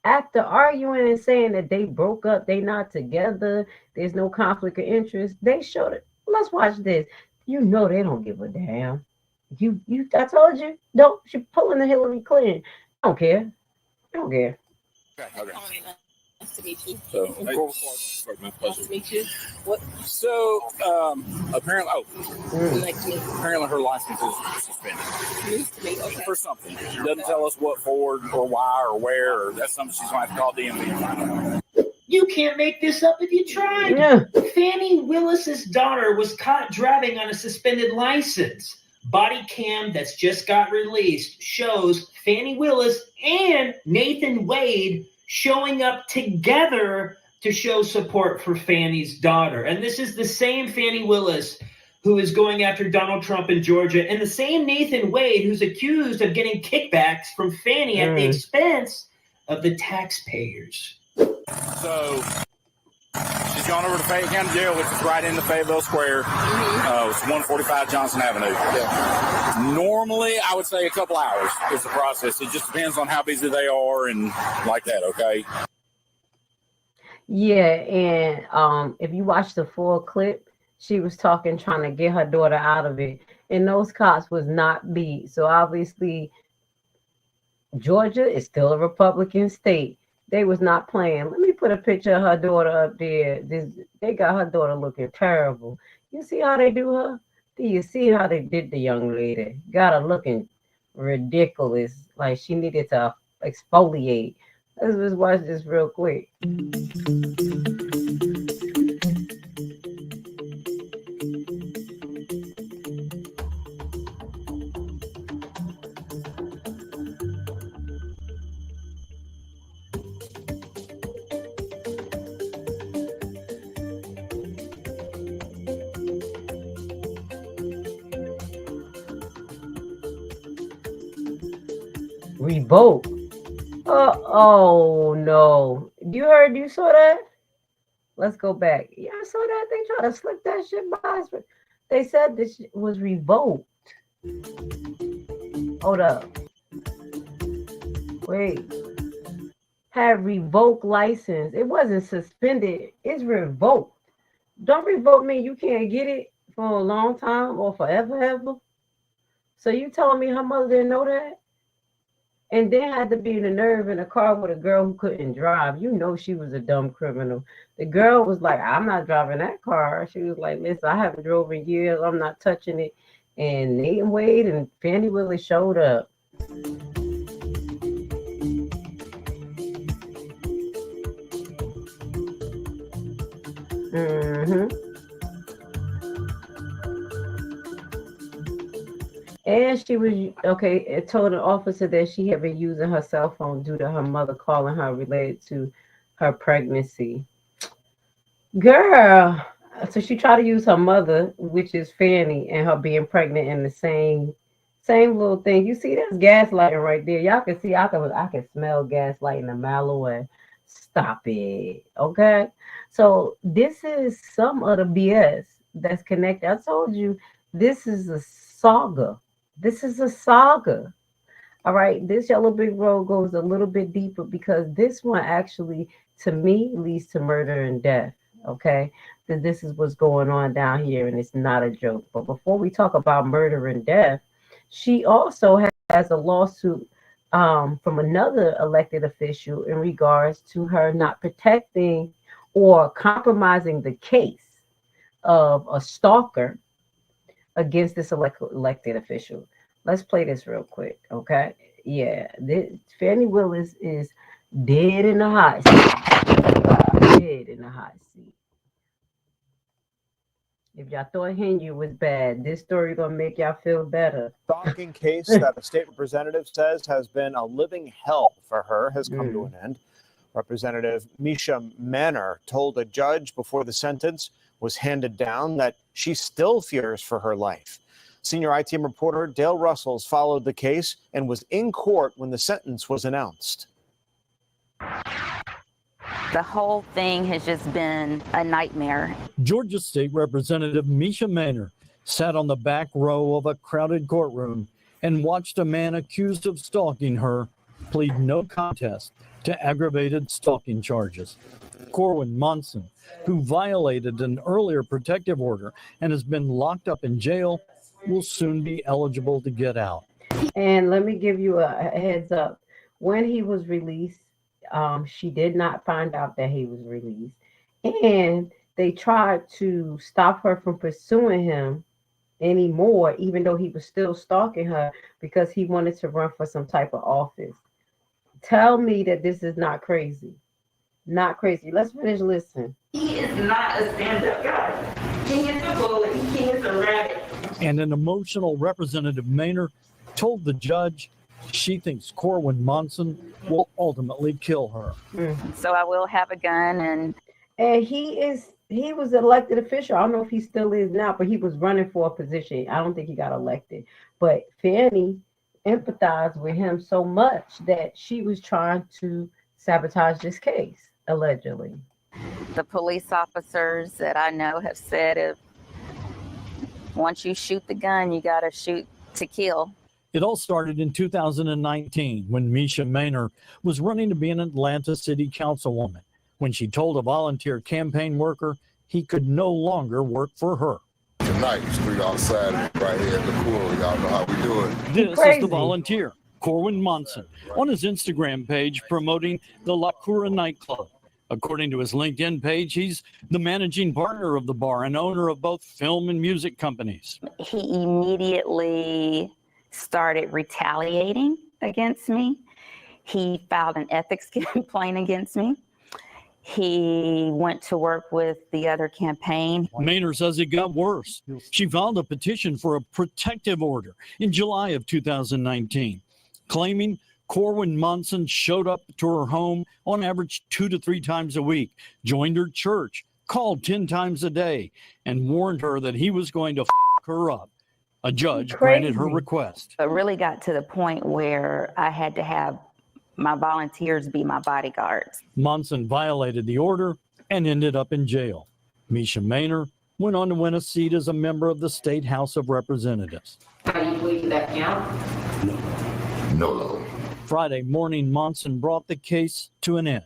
After arguing and saying that they broke up, they not together, there's no conflict of interest, they showed it. Let's watch this. You know they don't give a damn. I told you, don't. She's pulling the Hillary Clinton. I don't care. I don't care. Okay. Nice to meet you. So, Nice to meet you. What? So, apparently, Like me. apparently her license is suspended Okay. for something. She doesn't tell us what for or why or where, or that's something she's going to have to call DMV and find out. You can't make this up if you tried. Yeah. Fani Willis's daughter was caught driving on a suspended license. Body cam that's just got released shows Fani Willis and Nathan Wade showing up together to show support for Fani's daughter. And this is the same Fani Willis who is going after Donald Trump in Georgia, and the same Nathan Wade who's accused of getting kickbacks from Fani at the expense of the taxpayers. So, she's gone over to Fayette County Jail, which is right in the Fayetteville Square. It's 145 Johnson Avenue. Normally, I would say a couple hours is the process. It just depends on how busy they are and like that, okay? Yeah, and if you watch the full clip, she was talking, trying to get her daughter out of it, and those cops was not beat. So obviously, Georgia is still a Republican state. They was not playing. Let me put a picture of her daughter up there. They got her daughter looking terrible. You see how they do her? Do you see how they did the young lady? Got her looking ridiculous, like she needed to exfoliate. Let's just watch this real quick. Revoke. Oh no. You saw that? Let's go back. Yeah, I saw that. They tried to slip that shit by us. They said this was revoked. Hold up. Wait. Had revoked license. It wasn't suspended. It's revoked. Don't revoke mean you can't get it for a long time or forever ever. So you telling me her mother didn't know that? And then had to be the nerve in a car with a girl who couldn't drive. You know she was a dumb criminal. The girl was like, I'm not driving that car. She was like, listen, I haven't drove in years. I'm not touching it. And Nathan Wade and Fani Willis showed up. And she was, it told an officer that she had been using her cell phone due to her mother calling her related to her pregnancy. Girl, so she tried to use her mother, which is Fani, and her being pregnant in the same little thing. You see, that's gaslighting right there. Y'all can see, I can smell gaslighting a mile away. Stop it, okay? So this is some of the BS that's connected. I told you, this is a saga. This is a saga. All right, this Yellow Brick Road goes a little bit deeper because this one actually, to me, leads to murder and death. Okay, because this is what's going on down here, and it's not a joke. But before we talk about murder and death, she also has a lawsuit from another elected official in regards to her not protecting or compromising the case of a stalker against this elected official. Let's play this real quick, okay? Yeah, Fani Willis is dead in the hot seat. Dead in the hot seat. If y'all thought Henry was bad, this story gonna make y'all feel better. Stalking case that a state representative says has been a living hell for her has come to an end. Representative Misha Manor told a judge before the sentence was handed down that she still fears for her life. Senior ITM reporter Dale Russells followed the case and was in court when the sentence was announced. The whole thing has just been a nightmare. Georgia State Representative Misha Manor sat on the back row of a crowded courtroom and watched a man accused of stalking her plead no contest to aggravated stalking charges. Corwin Monson, who violated an earlier protective order and has been locked up in jail, will soon be eligible to get out. And let me give you a heads up. When he was released, she did not find out that he was released. And they tried to stop her from pursuing him anymore, even though he was still stalking her because he wanted to run for some type of office. Tell me that this is not crazy. Not crazy. Let's finish listening. He is not a stand-up guy. He is a bully. He is a rabbit. And an emotional Representative Manor told the judge she thinks Corwin Monson will ultimately kill her. So I will have a gun, and he was an elected official. I don't know if he still is now, but he was running for a position. I don't think he got elected. But Fani empathized with him so much that she was trying to sabotage this case, allegedly. the police officers that I know have said if once you shoot the gun, you got to shoot to kill. It all started in 2019 when Misha Manor was running to be an Atlanta City Councilwoman, when she told a volunteer campaign worker he could no longer work for her. Tonight, street outside right here in the cool. Y'all know how we do it. This is the volunteer, Corwin Monson, on his Instagram page promoting the La Cura nightclub. According to his LinkedIn page, he's the managing partner of the bar and owner of both film and music companies. He immediately started retaliating against me. He filed an ethics complaint against me. He went to work with the other campaign. Manor says it got worse. She filed a petition for a protective order in July of 2019, claiming Corwin Monson showed up to her home on average 2 to 3 times a week, joined her church, called 10 times a day, and warned her that he was going to f her up. A judge granted her request. It really got to the point where I had to have my volunteers be my bodyguards. Monson violated the order and ended up in jail. Misha Manor went on to win a seat as a member of the State House of Representatives. How do you believe that count? No. Friday morning, Monson brought the case to an end.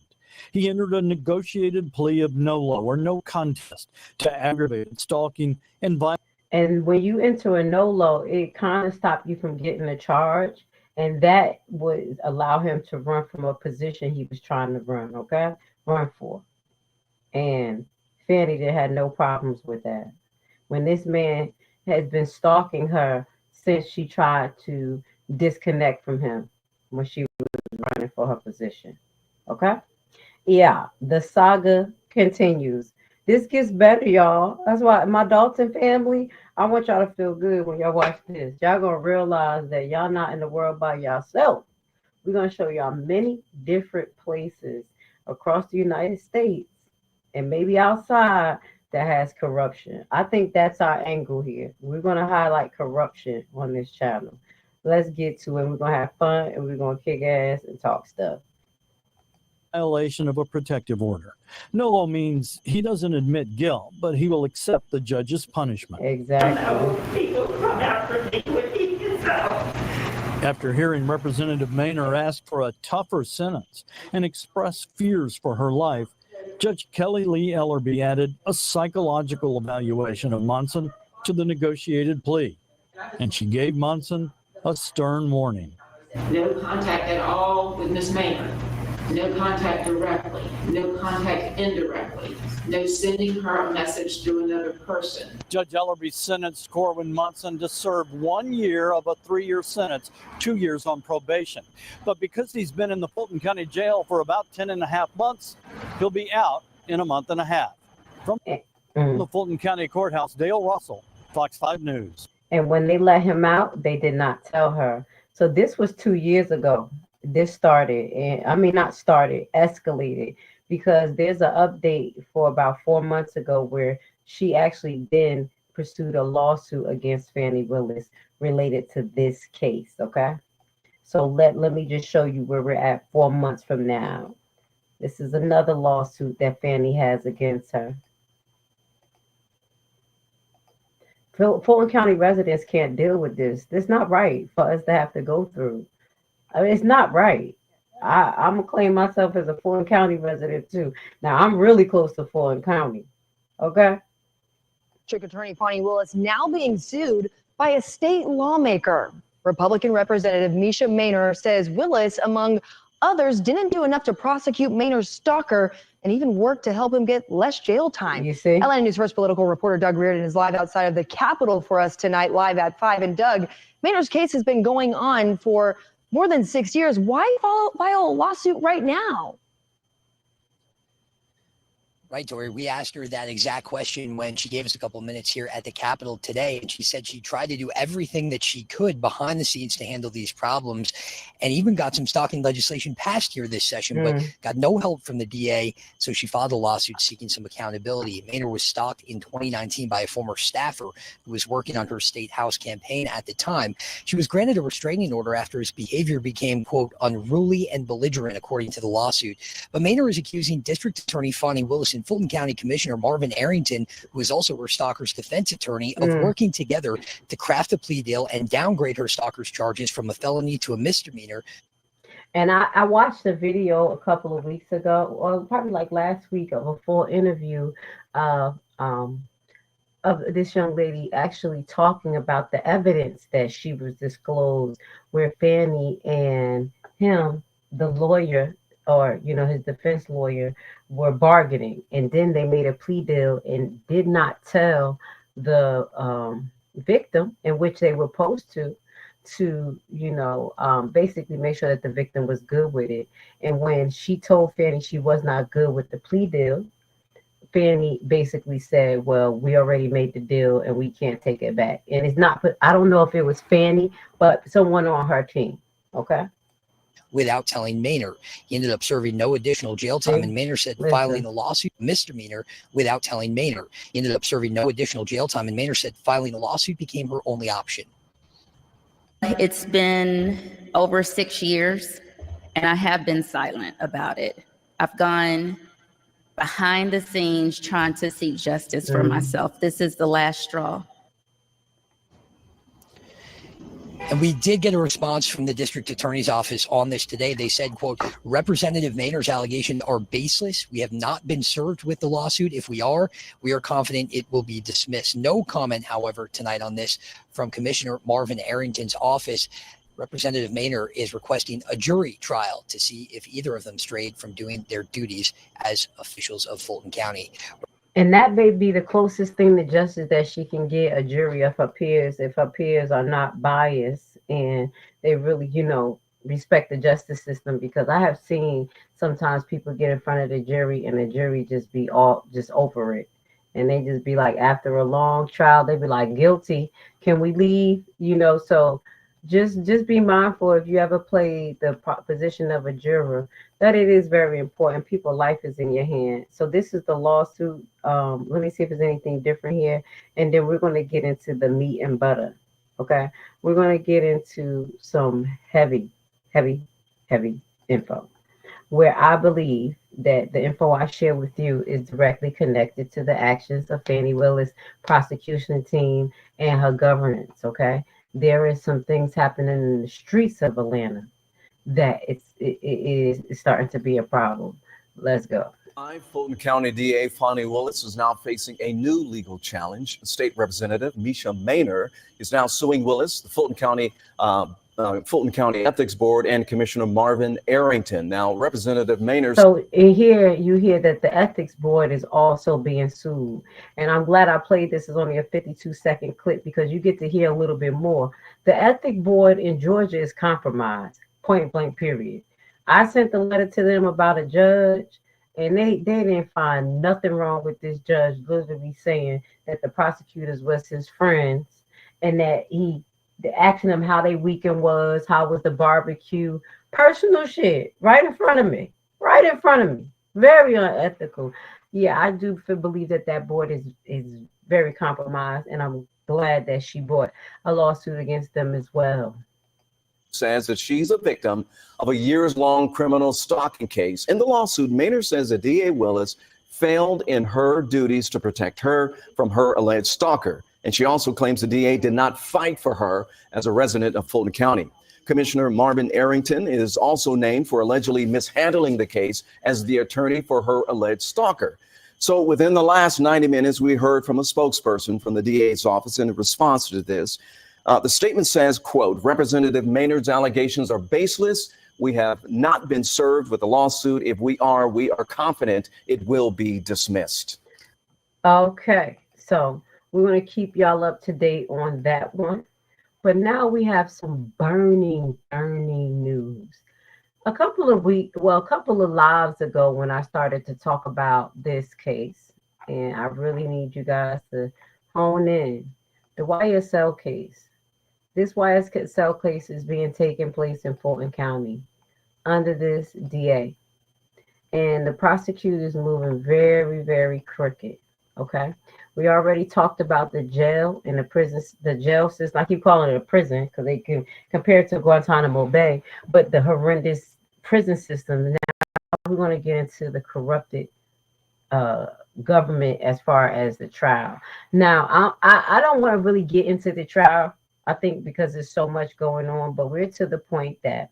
He entered a negotiated plea of NOLO, or no contest, to aggravated stalking and violence. And when you enter a NOLO, it kind of stopped you from getting a charge. And that would allow him to run from a position he was trying to run for. And Fani had no problems with that. When this man has been stalking her since she tried to disconnect from him when she was running for her position. Okay? Yeah, the saga continues. This gets better, y'all. That's why my Dalton family, I want y'all to feel good when y'all watch this. Y'all gonna realize that y'all not in the world by yourself. We're gonna show y'all many different places across the United States and maybe outside that has corruption. I think that's our angle here. We're gonna highlight corruption on this channel. Let's get to it. We're gonna have fun and we're gonna kick ass and talk stuff. Violation of a protective order. NOLO means he doesn't admit guilt, but he will accept the judge's punishment. Exactly. People come after me with these After hearing Representative Maynor ask for a tougher sentence and express fears for her life, Judge Kelly Lee Ellerby added a psychological evaluation of Monson to the negotiated plea, and she gave Monson a stern warning. No contact at all with Ms. Maynard. No contact directly. No contact indirectly. No sending her a message through another person. Judge Ellerby sentenced Corwin Monson to serve 1 year of a 3-year sentence, 2 years on probation. But because he's been in the Fulton County Jail for about 10.5 months, he'll be out in a month and a half. From the Fulton County Courthouse, Dale Russell, Fox 5 News. And when they let him out, they did not tell her. So this was 2 years ago. This started, and escalated, because there's an update for about 4 months ago where she actually then pursued a lawsuit against Fani Willis related to this case. Okay, so let me just show you where we're at 4 months from now. This is another lawsuit that Fani has against her. Fulton County residents can't deal with this. This is not right for us to have to go through. I mean, it's not right. I'm gonna claim myself as a Fulton County resident too. Now I'm really close to Fulton County. Okay. District Attorney Fani Willis now being sued by a state lawmaker. Republican Representative Misha Maynor says Willis, among others, didn't do enough to prosecute Maynor's stalker and even work to help him get less jail time. You see? LA News First political reporter Doug Reardon is live outside of the Capitol for us tonight, live at 5. And Doug, Maynor's case has been going on for more than 6 years. Why file a lawsuit right now? Right, Tori. We asked her that exact question when she gave us a couple of minutes here at the Capitol today. And she said she tried to do everything that she could behind the scenes to handle these problems, and even got some stalking legislation passed here this session, but got no help from the DA. So she filed a lawsuit seeking some accountability. Maynor was stalked in 2019 by a former staffer who was working on her state house campaign at the time. She was granted a restraining order after his behavior became, quote, unruly and belligerent, according to the lawsuit. But Maynor is accusing District Attorney Fani Willis and Fulton County Commissioner Marvin Arrington, who is also her stalker's defense attorney, of working together to craft a plea deal and downgrade her stalker's charges from a felony to a misdemeanor. And I watched a video a couple of weeks ago, or probably like last week, of a full interview of this young lady actually talking about the evidence that she was disclosed, where Fani and him, the lawyer, or his defense lawyer, were bargaining, and then they made a plea deal and did not tell the victim, in which they were supposed to basically make sure that the victim was good with it. And when she told Fani she was not good with the plea deal, Fani basically said, well, we already made the deal and we can't take it back. And it's not, I don't know if it was Fani, but someone on her team. Okay. Without telling Maynor. He ended up serving no additional jail time, and Maynor said filing a lawsuit misdemeanor without telling Maynor. He ended up serving no additional jail time, and Maynor said filing a lawsuit became her only option. It's been over 6 years, and I have been silent about it. I've gone behind the scenes trying to seek justice for myself. This is the last straw. And we did get a response from the district attorney's office on this today. They said, quote, Representative Maynor's allegations are baseless. We have not been served with the lawsuit. If we are confident it will be dismissed. No comment, however, tonight on this from Commissioner Marvin Arrington's office. Representative Maynor is requesting a jury trial to see if either of them strayed from doing their duties as officials of Fulton County. And that may be the closest thing to justice that she can get, a jury of her peers, if her peers are not biased and they really, respect the justice system. Because I have seen sometimes people get in front of the jury and the jury just be just over it. And they just be like, after a long trial, they be like, guilty, can we leave? So just be mindful, if you ever played the position of a juror, that it is very important. People's life is in your hand. So this is the lawsuit. Let me see if there's anything different here. And then we're going to get into the meat and butter. Okay. We're going to get into some heavy info, where I believe that the info I share with you is directly connected to the actions of Fani Willis' prosecution team and her governance. Okay. there is some things happening in the streets of Atlanta that it is starting to be a problem. Let's go. Fulton County DA Fani Willis is now facing a new legal challenge. State Representative Misha Maynor is now suing Willis, the Fulton County Ethics Board, and Commissioner Marvin Arrington. Now, Representative Maynor. So in here, you hear that the Ethics Board is also being sued. And I'm glad I played this as only a 52-second clip because you get to hear a little bit more. The Ethics Board in Georgia is compromised, point blank, period. I sent the letter to them about a judge, and they didn't find nothing wrong with this judge literally saying that the prosecutors was his friends and that asking them how their weekend was, how was the barbecue, personal shit, right in front of me, very unethical. Yeah, I do believe that board is very compromised, and I'm glad that she brought a lawsuit against them as well. Says that she's a victim of a years-long criminal stalking case. In the lawsuit, Maynor says that DA Willis failed in her duties to protect her from her alleged stalker. And she also claims the DA did not fight for her as a resident of Fulton County. Commissioner Marvin Arrington is also named for allegedly mishandling the case as the attorney for her alleged stalker. So within the last 90 minutes, we heard from a spokesperson from the DA's office in response to this. The statement says, quote, Representative Maynard's allegations are baseless. We have not been served with a lawsuit. If we are confident it will be dismissed. Okay, so we're going to keep y'all up to date on that one. But now we have some burning news. A couple of lives ago when I started to talk about this case, and I really need you guys to hone in, the YSL case. This YSL case is being taken place in Fulton County under this DA. And the prosecutor is moving very, very crooked. Okay. We already talked about the jail and the prison, the jail system. I keep calling it a prison because they can compare it to Guantanamo Bay, but the horrendous prison system. Now we're going to get into the corrupted government as far as the trial. Now, I don't want to really get into the trial, I think, because there's so much going on, but we're to the point that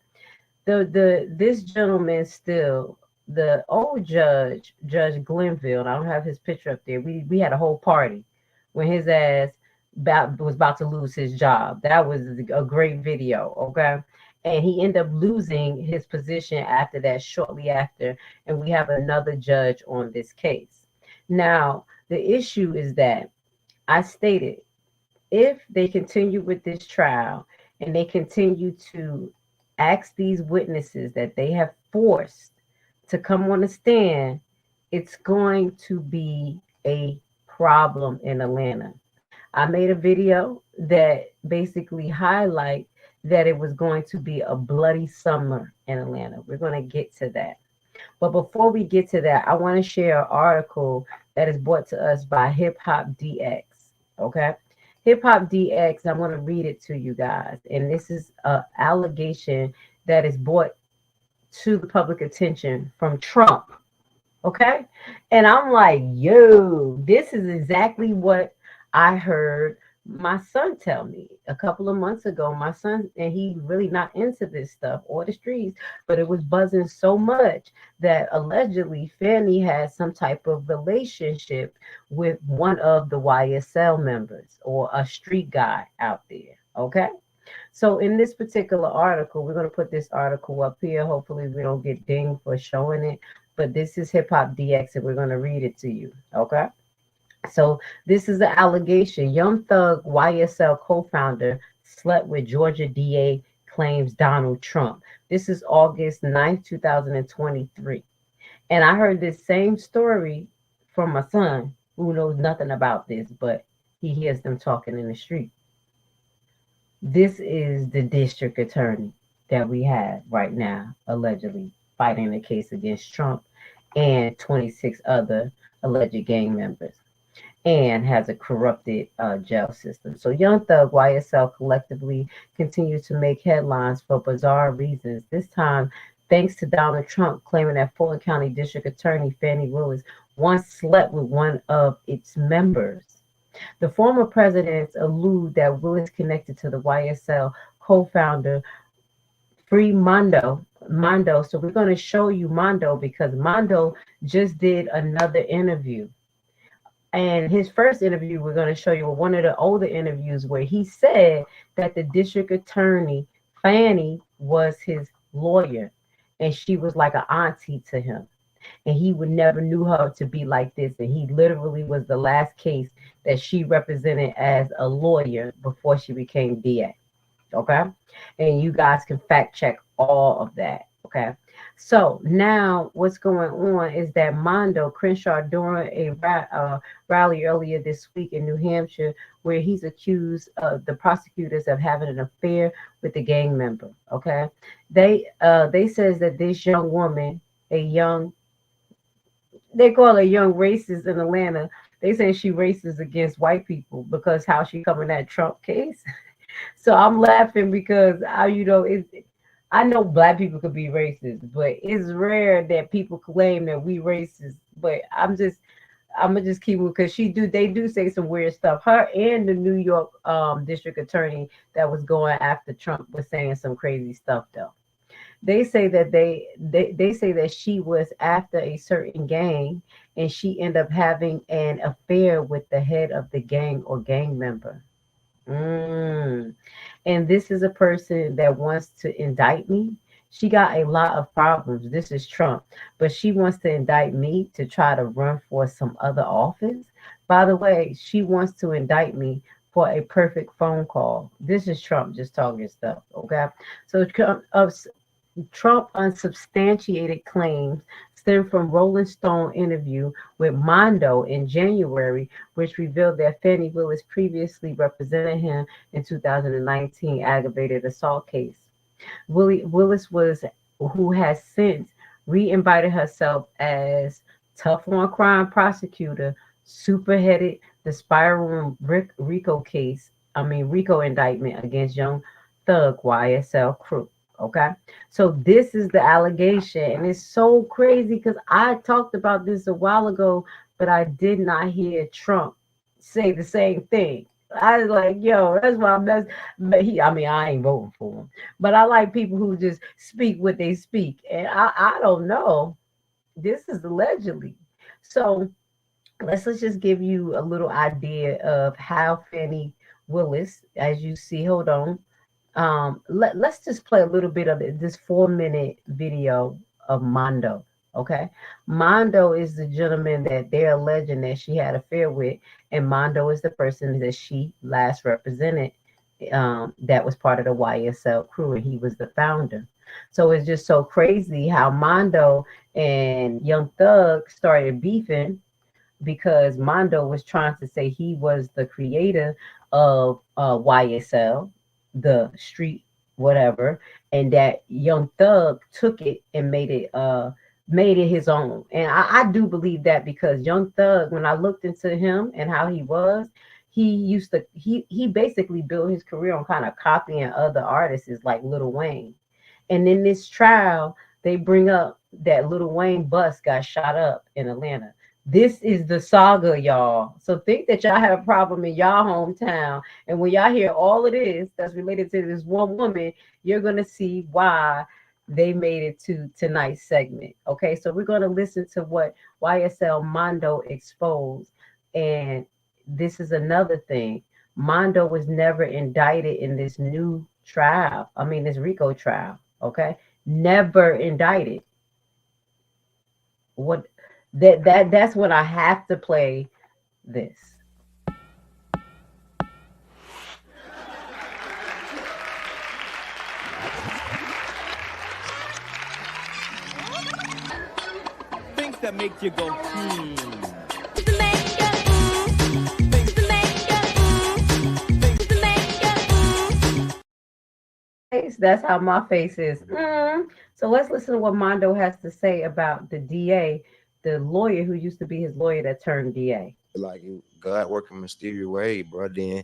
this gentleman still, the old Judge Glenville, I don't have his picture up there. We had a whole party when his ass was about to lose his job. That was a great video, okay? And he ended up losing his position after that, shortly after, and we have another judge on this case. Now, the issue is that I stated, if they continue with this trial and they continue to ask these witnesses that they have forced to come on the stand, it's going to be a problem in Atlanta. I made a video that basically highlight that it was going to be a bloody summer in Atlanta. We're going to get to that. But before we get to that, I want to share an article that is brought to us by Hip Hop DX. Okay. Hip Hop DX, I'm going to read it to you guys. And this is an allegation that is brought to the public attention from Trump. Okay. And I'm like, yo, this is exactly what I heard my son tell me a couple of months ago. My son, and he really not into this stuff or the streets, but it was buzzing so much that allegedly Fani had some type of relationship with one of the YSL members or a street guy out there. Okay. So in this particular article, we're going to put this article up here. Hopefully we don't get dinged for showing it, but this is Hip Hop DX and we're going to read it to you. Okay. So this is the allegation. Young Thug YSL co-founder slept with Georgia DA, claims Donald Trump. This is August 9th, 2023. And I heard this same story from my son, who knows nothing about this, but he hears them talking in the street. This is the district attorney that we have right now, allegedly fighting the case against Trump and 26 other alleged gang members, and has a corrupted jail system. So Young Thug YSL collectively continues to make headlines for bizarre reasons. This time, thanks to Donald Trump claiming that Fulton County District Attorney Fani Willis once slept with one of its members. The former presidents allude that Willis connected to the YSL co-founder Free Mondo. So we're going to show you Mondo because Mondo just did another interview. And his first interview, we're going to show you one of the older interviews where he said that the district attorney, Fani, was his lawyer. And she was like an auntie to him. And he would never knew her to be like this. And he literally was the last case that she represented as a lawyer before she became DA. Okay. And you guys can fact check all of that. Okay. So now what's going on is that Mondo Crenshaw during a rally earlier this week in New Hampshire, where he's accused the prosecutors of having an affair with the gang member. Okay. They says that this young woman, they call her young racist in Atlanta. They say she racist against white people because how she coming that Trump case. So I'm laughing because I know black people could be racist, but it's rare that people claim that we racist. But I'm gonna just keep it because they do say some weird stuff. Her and the New York district attorney that was going after Trump was saying some crazy stuff though. They say that they say that she was after a certain gang and she ended up having an affair with the head of the gang or gang member. And this is a person that wants to indict me. She got a lot of problems. This is Trump, but she wants to indict me to try to run for some other office. By the way, she wants to indict me for a perfect phone call. This is Trump just talking stuff. Okay. So Trump unsubstantiated claims stem from Rolling Stone interview with Mondo in January, which revealed that Fani Willis previously represented him in 2019 aggravated assault case. Willis who has since re-invited herself as tough on crime prosecutor, superheaded the spiral RICO indictment against Young Thug YSL crew. Okay, so this is the allegation, and it's so crazy because I talked about this a while ago, but I did not hear Trump say the same thing. I was like, yo, that's why but I ain't voting for him, but I like people who just speak what they speak, and I don't know. This is allegedly. So let's just give you a little idea of how Fani Willis, as you see, hold on. Let's just play a little bit of this 4-minute video of Mondo. Okay, Mondo is the gentleman that they're alleging that she had an affair with, and Mondo is the person that she last represented that was part of the YSL crew, and he was the founder. So it's just so crazy how Mondo and Young Thug started beefing because Mondo was trying to say he was the creator of YSL, the street whatever, and that Young Thug took it and made it his own. And I do believe that because Young Thug, when I looked into him and how he was, he basically built his career on kind of copying other artists like Lil Wayne. And in this trial, they bring up that Lil Wayne bus got shot up in Atlanta. This is the saga, y'all. So think that y'all have a problem in y'all hometown. And when y'all hear all of this that's related to this one woman, you're going to see why they made it to tonight's segment. Okay, so we're going to listen to what YSL Mondo exposed. And this is another thing. Mondo was never indicted in this new trial. This RICO trial. Okay, never indicted. That's when I have to play this. Things that make you go, That's how my face is. So let's listen to what Mondo has to say about the DA, the lawyer who used to be his lawyer that turned DA. Like God working mysterious way, bro. Then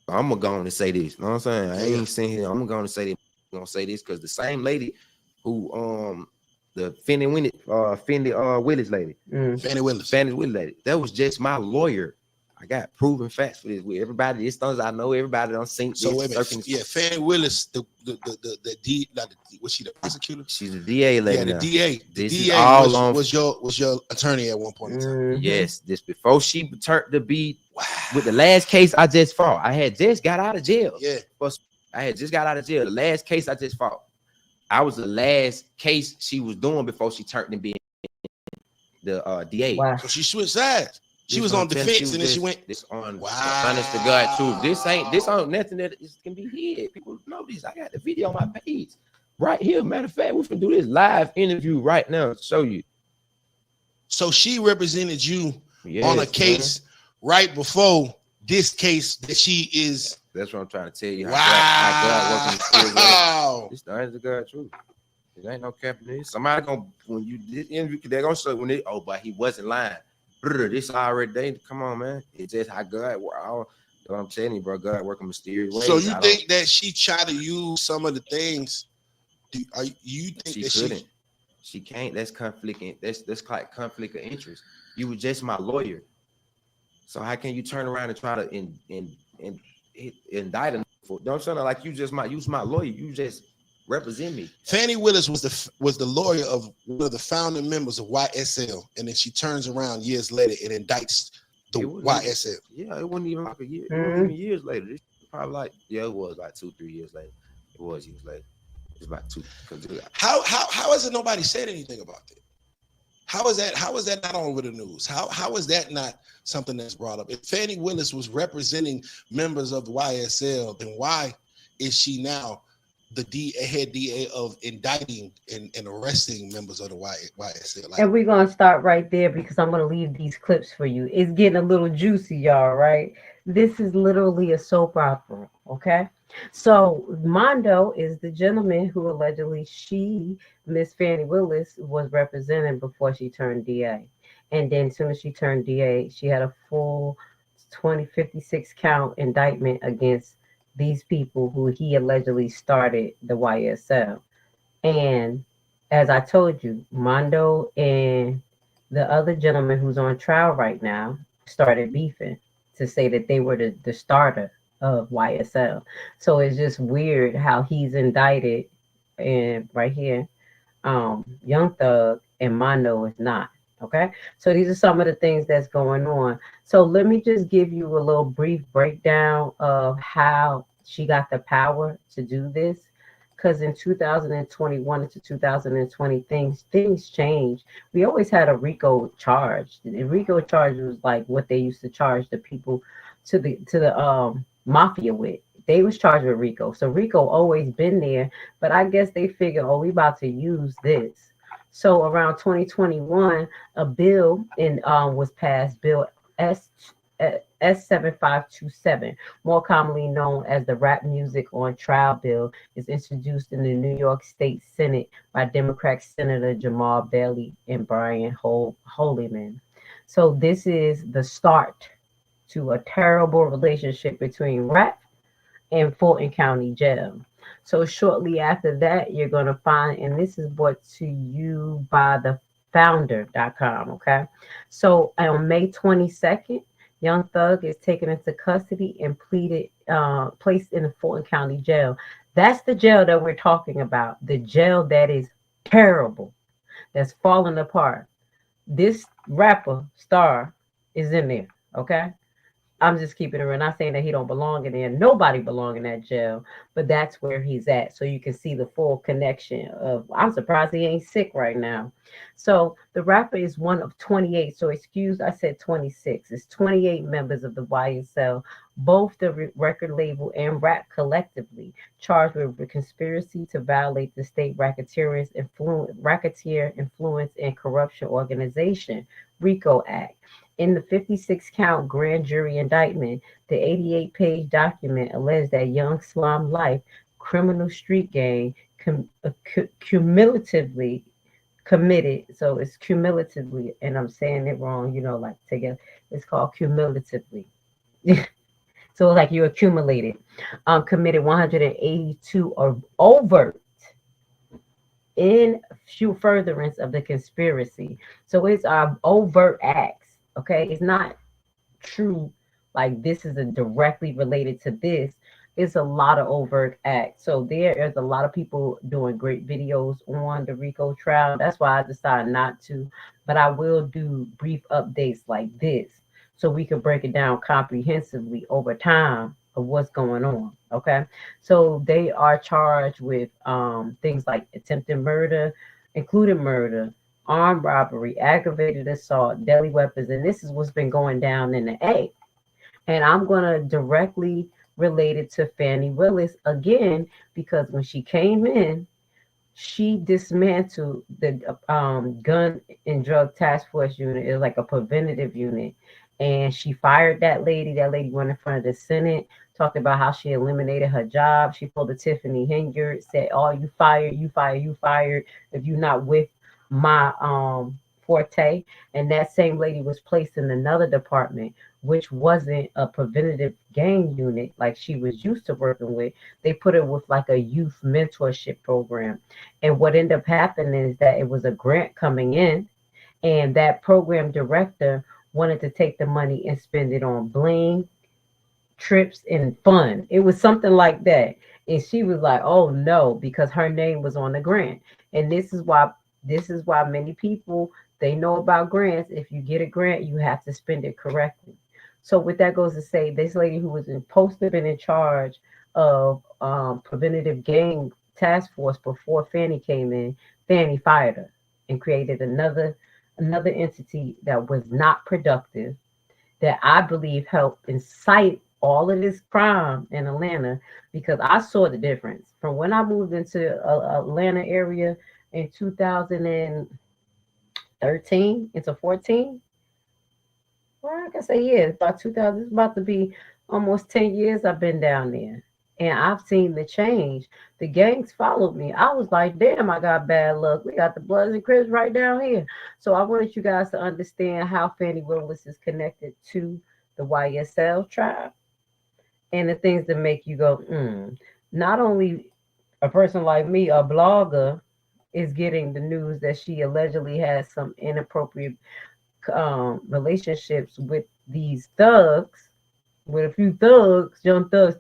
I'm gonna go on and say this. You know what I'm saying? I ain't sitting here. I'm gonna go on and say this. I'm gonna say this because the same lady who the Fani Willis lady, Fani Willis lady, that was just my lawyer. I got proven facts for this. With everybody, these things I know, everybody don't seen. So wait a minute. Yeah, Fani Willis, was she the prosecutor? She's the DA lady. Yeah, the now. DA. The This DA is all on. was your attorney at one point in time. Yes, this before she turned to be with the last case I just fought. I had just got out of jail. Yeah. I had just got out of jail. The last case I just fought. I was the last case she was doing before she turned to be the DA. Wow. So she switched sides. She was on defense, and then she went. This on wow. honest to God truth. This ain't nothing that can be hid. People know this. I got the video on my page right here. Matter of fact, we can do this live interview right now to show you. So she represented you on a case right before this case that she is. That's what I'm trying to tell you. Wow. How God working. Wow. This the honest to God truth. It ain't no cap in this. Somebody gonna when you this interview, they're gonna say when they but he wasn't lying. This already they come on, man. It's just how God. I'm telling you, bro. God working mysterious ways. So you think that she tried to use some of the things? You think she that couldn't? She can't. That's conflict. That's like conflict of interest. You were just my lawyer. So how can you turn around and try to indict him? Don't sound like you just my lawyer. You just represent me. Fani Willis was the lawyer of one of the founding members of YSL, and then she turns around years later and indicts the YSL. Yeah, it wasn't even like a year. It wasn't even years later. It's probably like it was like 2-3 years later. It was years later. It's about 2. How has it nobody said anything about that? How is that not all over the news? How is that not something that's brought up? If Fani Willis was representing members of the YSL, then why is she now the head DA of indicting and arresting members of the YSL? And we're going to start right there because I'm going to leave these clips for you. It's getting a little juicy, y'all, right? This is literally a soap opera, okay? So Mondo is the gentleman who allegedly Miss Fani Willis, was representing before she turned DA. And then as soon as she turned DA, she had a full 56 count indictment against these people who he allegedly started the YSL. And as I told you, Mondo and the other gentleman who's on trial right now started beefing to say that they were the starter of YSL. So it's just weird how he's indicted and right here, Young Thug and Mondo is not. Okay, so these are some of the things that's going on. So let me just give you a little brief breakdown of how she got the power to do this. Because in 2021 to 2020, things changed. We always had a RICO charge. The RICO charge was like what they used to charge the people to the mafia with. They was charged with RICO. So RICO always been there, but I guess they figure, oh, we about to use this. So around 2021, a bill was passed, Bill S7527, more commonly known as the Rap Music on Trial Bill, is introduced in the New York State Senate by Democrat Senator Jamal Bailey and Brian Holyman. So this is the start to a terrible relationship between rap and Fulton County Jail. So shortly after that, you're going to find, and this is brought to you by the founder.com, okay? So on May 22nd, Young Thug is taken into custody and placed in the Fulton County Jail. That's the jail that we're talking about, the jail that is terrible, that's falling apart. This rapper star is in there, okay? I'm just keeping it real. Not saying that he don't belong in there. Nobody belong in that jail, but that's where he's at. So you can see the full connection of, I'm surprised he ain't sick right now. So the rapper is one of 28. So excuse, I said 26. It's 28 members of the YSL, both the record label and rap collectively, charged with conspiracy to violate the state racketeer influence and corruption organization, RICO Act. In the 56-count grand jury indictment, the 88-page document alleged that Young Slum Life criminal street gang cumulatively committed, so it's cumulatively, and I'm saying it wrong, you know, like together, it's called cumulatively. So like you accumulated, committed 182 of overt in furtherance of the conspiracy. So it's overt acts. Okay, it's not true like this is directly related to this. It's a lot of overt acts. So there is a lot of people doing great videos on the RICO trial. That's why I decided not to, but I will do brief updates like this so we can break it down comprehensively over time of what's going on. Okay. So they are charged with things like attempted murder, including murder, armed robbery, aggravated assault, deadly weapons, and this is what's been going down in the A. And I'm going to directly relate it to Fani Willis again, because when she came in, she dismantled the gun and drug task force unit. It was like a preventative unit. And she fired that lady. That lady went in front of the Senate, talked about how she eliminated her job. She pulled a Tiffany Henyard, said, "Oh, you fired, you fired, you fired if you're not with my forte." And that same lady was placed in another department, which wasn't a preventative gang unit like she was used to working with. They put her with like a youth mentorship program. And what ended up happening is that it was a grant coming in, and that program director wanted to take the money and spend it on bling, trips, and fun. It was something like that. And she was like, "Oh no," because her name was on the grant. And this is why many people, they know about grants. If you get a grant, you have to spend it correctly. So what that goes to say, this lady who was supposed to have been in charge of preventative gang task force before Fani came in, Fani fired her and created another entity that was not productive, that I believe helped incite all of this crime in Atlanta, because I saw the difference from when I moved into Atlanta area in 2013 into 14. Well, I can say, yeah, about 2000. It's about to be almost 10 years I've been down there. And I've seen the change. The gangs followed me. I was like, damn, I got bad luck. We got the Bloods and Crips right down here. So I wanted you guys to understand how Fani Willis is connected to the YSL tribe and the things that make you go, Not only a person like me, a blogger, is getting the news that she allegedly has some inappropriate relationships with these thugs, with a few thugs, young thugs,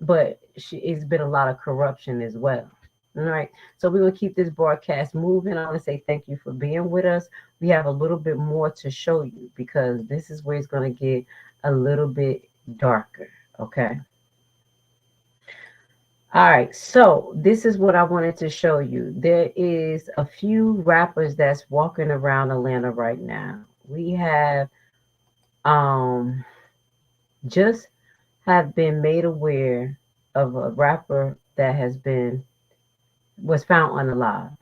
but it's been a lot of corruption as well. All right, so we will keep this broadcast moving. I want to say thank you for being with us. We have a little bit more to show you, because this is where it's going to get a little bit darker. Okay. All right, so this is what I wanted to show you. There is a few rappers that's walking around Atlanta right now. We have just have been made aware of a rapper that was found unalive.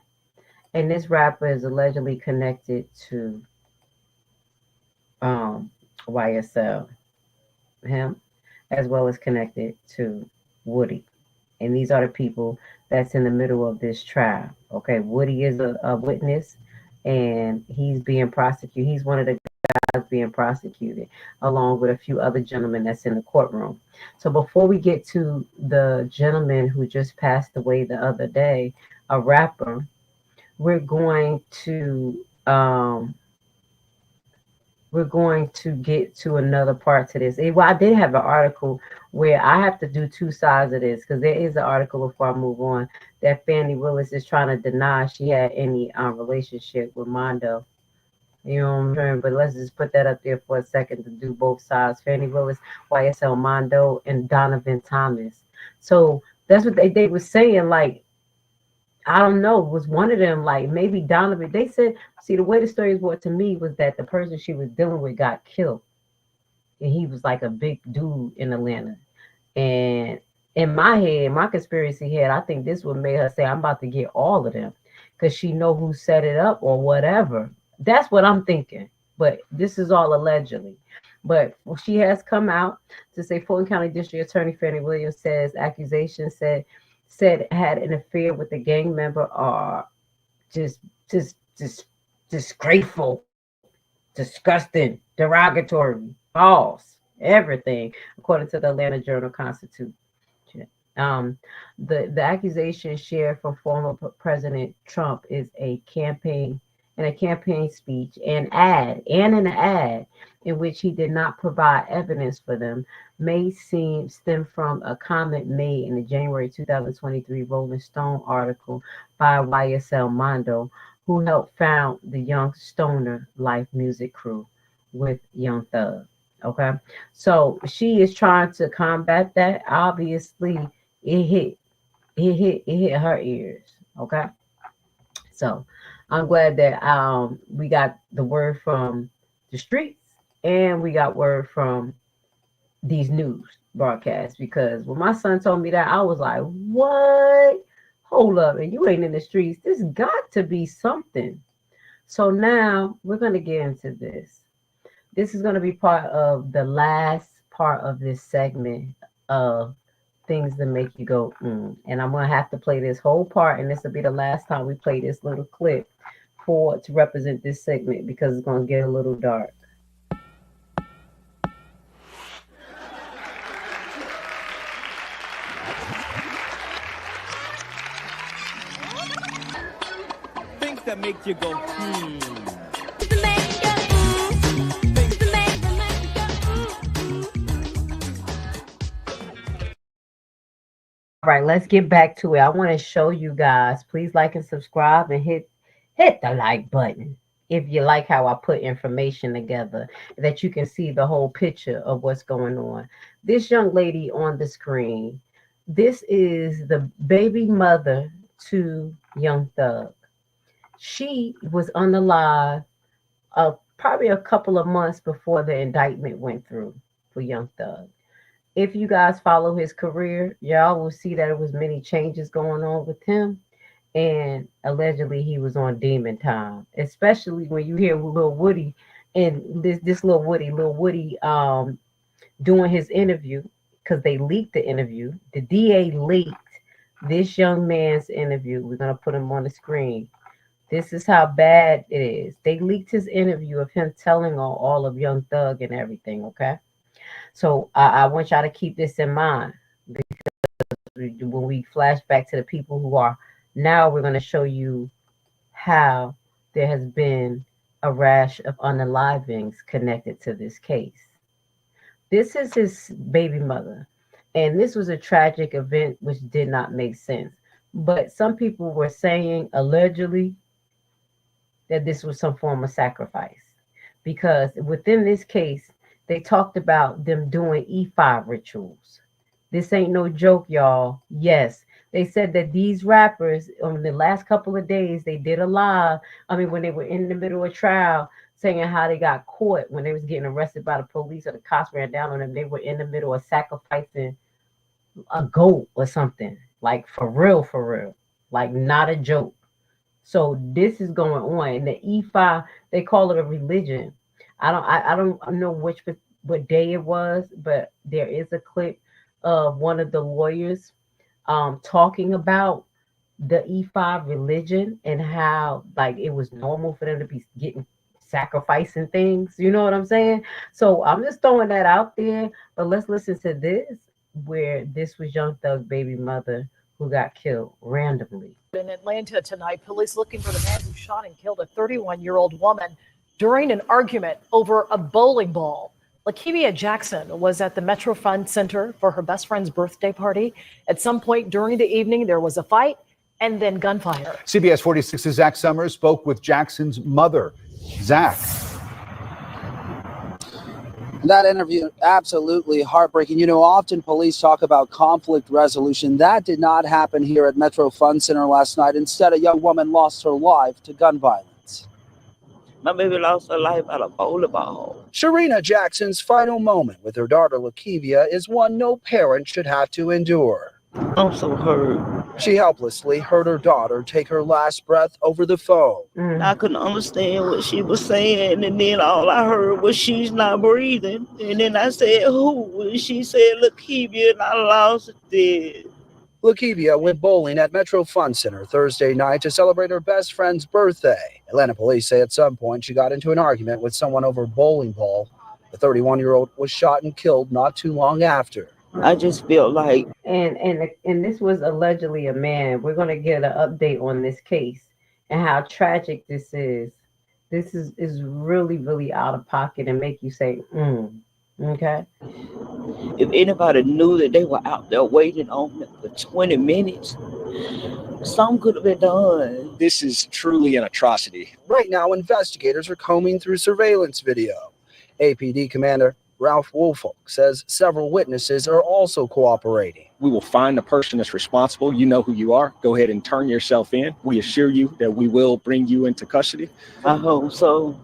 And this rapper is allegedly connected to YSL, him, as well as connected to Woody. And these are the people that's in the middle of this trial. Okay, Woody is a witness, and he's being prosecuted. He's one of the guys being prosecuted, along with a few other gentlemen that's in the courtroom. So before we get to the gentleman who just passed away the other day, a rapper, we're going to get to another part to this. Well, I did have an article where I have to do two sides of this, because there is an article before I move on that Fani Willis is trying to deny she had any relationship with Mondo. You know what I'm saying? But let's just put that up there for a second to do both sides. Fani Willis, YSL Mondo, and Donovan Thomas. So that's what they were saying. Like, I don't know, was one of them, like maybe Donovan. They said, see, the way the stories were to me was that the person she was dealing with got killed. And he was like a big dude in Atlanta. And in my head, my conspiracy head, I think this would make her say, I'm about to get all of them, because she know who set it up or whatever. That's what I'm thinking. But this is all allegedly. But she has come out to say Fulton County District Attorney Fani Williams says accusations said had an affair with a gang member are just disgraceful, disgusting, derogatory, false, everything, according to the Atlanta Journal-Constitution. The accusation shared from former President Trump is a campaign in a campaign speech and in an ad in which he did not provide evidence for them may stem from a comment made in the January 2023 Rolling Stone article by YSL Mondo, who helped found the Young Stoner Life music crew with Young Thug. Okay, so she is trying to combat that. Obviously, it hit her ears. Okay, so I'm glad that we got the word from the streets and we got word from these news broadcasts, because when my son told me that, I was like, what? Hold up, and you ain't in the streets. This got to be something. So now we're going to get into this. This is going to be part of the last part of this segment of things that make you go, and I'm going to have to play this whole part, and this will be the last time we play this little clip to represent this segment, because it's going to get a little dark. Things that make you go, All right, let's get back to it. I want to show you guys. Please like and subscribe and hit the like button if you like how I put information together, that you can see the whole picture of what's going on. This young lady on the screen, this is the baby mother to Young Thug. She was unalive probably a couple of months before the indictment went through for Young Thug. If you guys follow his career, y'all will see that there was many changes going on with him. And allegedly he was on demon time, especially when you hear Lil Woody and this Lil Woody doing his interview, because they leaked the interview. The DA leaked this young man's interview. We're going to put him on the screen. This is how bad it is. They leaked his interview of him telling on all of Young Thug and everything, okay? So I want y'all to keep this in mind, because when we flash back to the people who are now, we're going to show you how there has been a rash of unalivings connected to this case. This is his baby mother, and this was a tragic event which did not make sense. But some people were saying allegedly that this was some form of sacrifice, because within this case, they talked about them doing E5 rituals. This ain't no joke, y'all. Yes, they said that these rappers, on the last couple of days, they did a live. I mean, when they were in the middle of trial, saying how they got caught when they was getting arrested by the police, or the cops ran down on them. They were in the middle of sacrificing a goat or something, like for real, like not a joke. So this is going on. And the E5, they call it a religion. I don't know what day it was, but there is a clip of one of the lawyers talking about the E5 religion and how like it was normal for them to be sacrificing things. You know what I'm saying? So I'm just throwing that out there. But let's listen to this, where this was Young Thug's baby mother who got killed randomly. In Atlanta tonight, police looking for the man who shot and killed a 31-year-old woman during an argument over a bowling ball. Lakivia Jackson was at the Metro Fund Center for her best friend's birthday party. At some point during the evening, there was a fight and then gunfire. CBS 46's Zach Summers spoke with Jackson's mother. Zach. That interview, absolutely heartbreaking. You know, often police talk about conflict resolution. That did not happen here at Metro Fund Center last night. Instead, a young woman lost her life to gun violence. My baby lost her life at a bowling ball. Sharina Jackson's final moment with her daughter Lakivia is one no parent should have to endure. I'm so hurt. She helplessly heard her daughter take her last breath over the phone. I couldn't understand what she was saying, and then all I heard was she's not breathing. And then I said, who? And she said, Lakivia, and I lost it. Lakivia went bowling at Metro Fund Center Thursday night to celebrate her best friend's birthday. Atlanta police say at some point she got into an argument with someone over a bowling ball. The 31-year-old was shot and killed not too long after. I just feel like... And this was allegedly a man. We're going to get an update on this case and how tragic this is. This is really, really out of pocket and make you say, okay. If anybody knew that they were out there waiting on them for 20 minutes, something could have been done. This is truly an atrocity. Right now, investigators are combing through surveillance video. APD Commander Ralph Woolfolk says several witnesses are also cooperating. We will find the person that's responsible. You know who you are. Go ahead and turn yourself in. We assure you that we will bring you into custody. I hope so.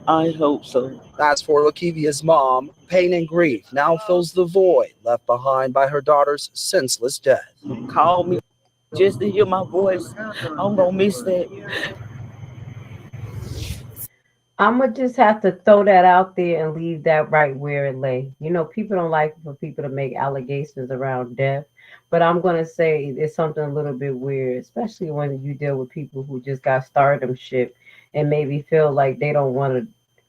I hope so. As for Lakevia's mom, pain and grief now fills the void left behind by her daughter's senseless death. Call me just to hear my voice. I'm gonna miss that. I'm gonna just have to throw that out there and leave that right where it lay. You know, people don't like for people to make allegations around death, but I'm gonna say it's something a little bit weird, especially when you deal with people who just got stardomship and maybe feel like they don't want to.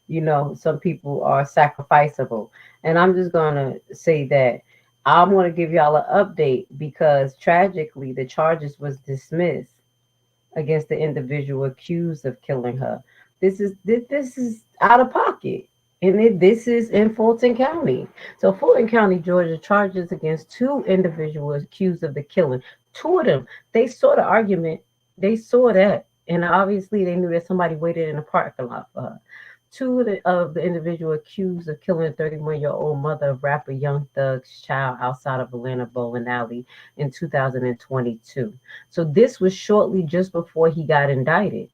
You know, some people are sacrificable, and I'm just gonna say that I'm gonna give y'all an update because tragically the charges was dismissed against the individual accused of killing her. This is out of pocket, and this is in Fulton County. So Fulton County, Georgia, charges against 2 individuals accused of the killing. 2 of them, they saw the argument, they saw that, and obviously they knew that somebody waited in the parking lot for her. 2 of the individual accused of killing a 31-year-old mother of rapper Young Thug's child outside of Atlanta bowling alley in 2022. So this was shortly just before he got indicted.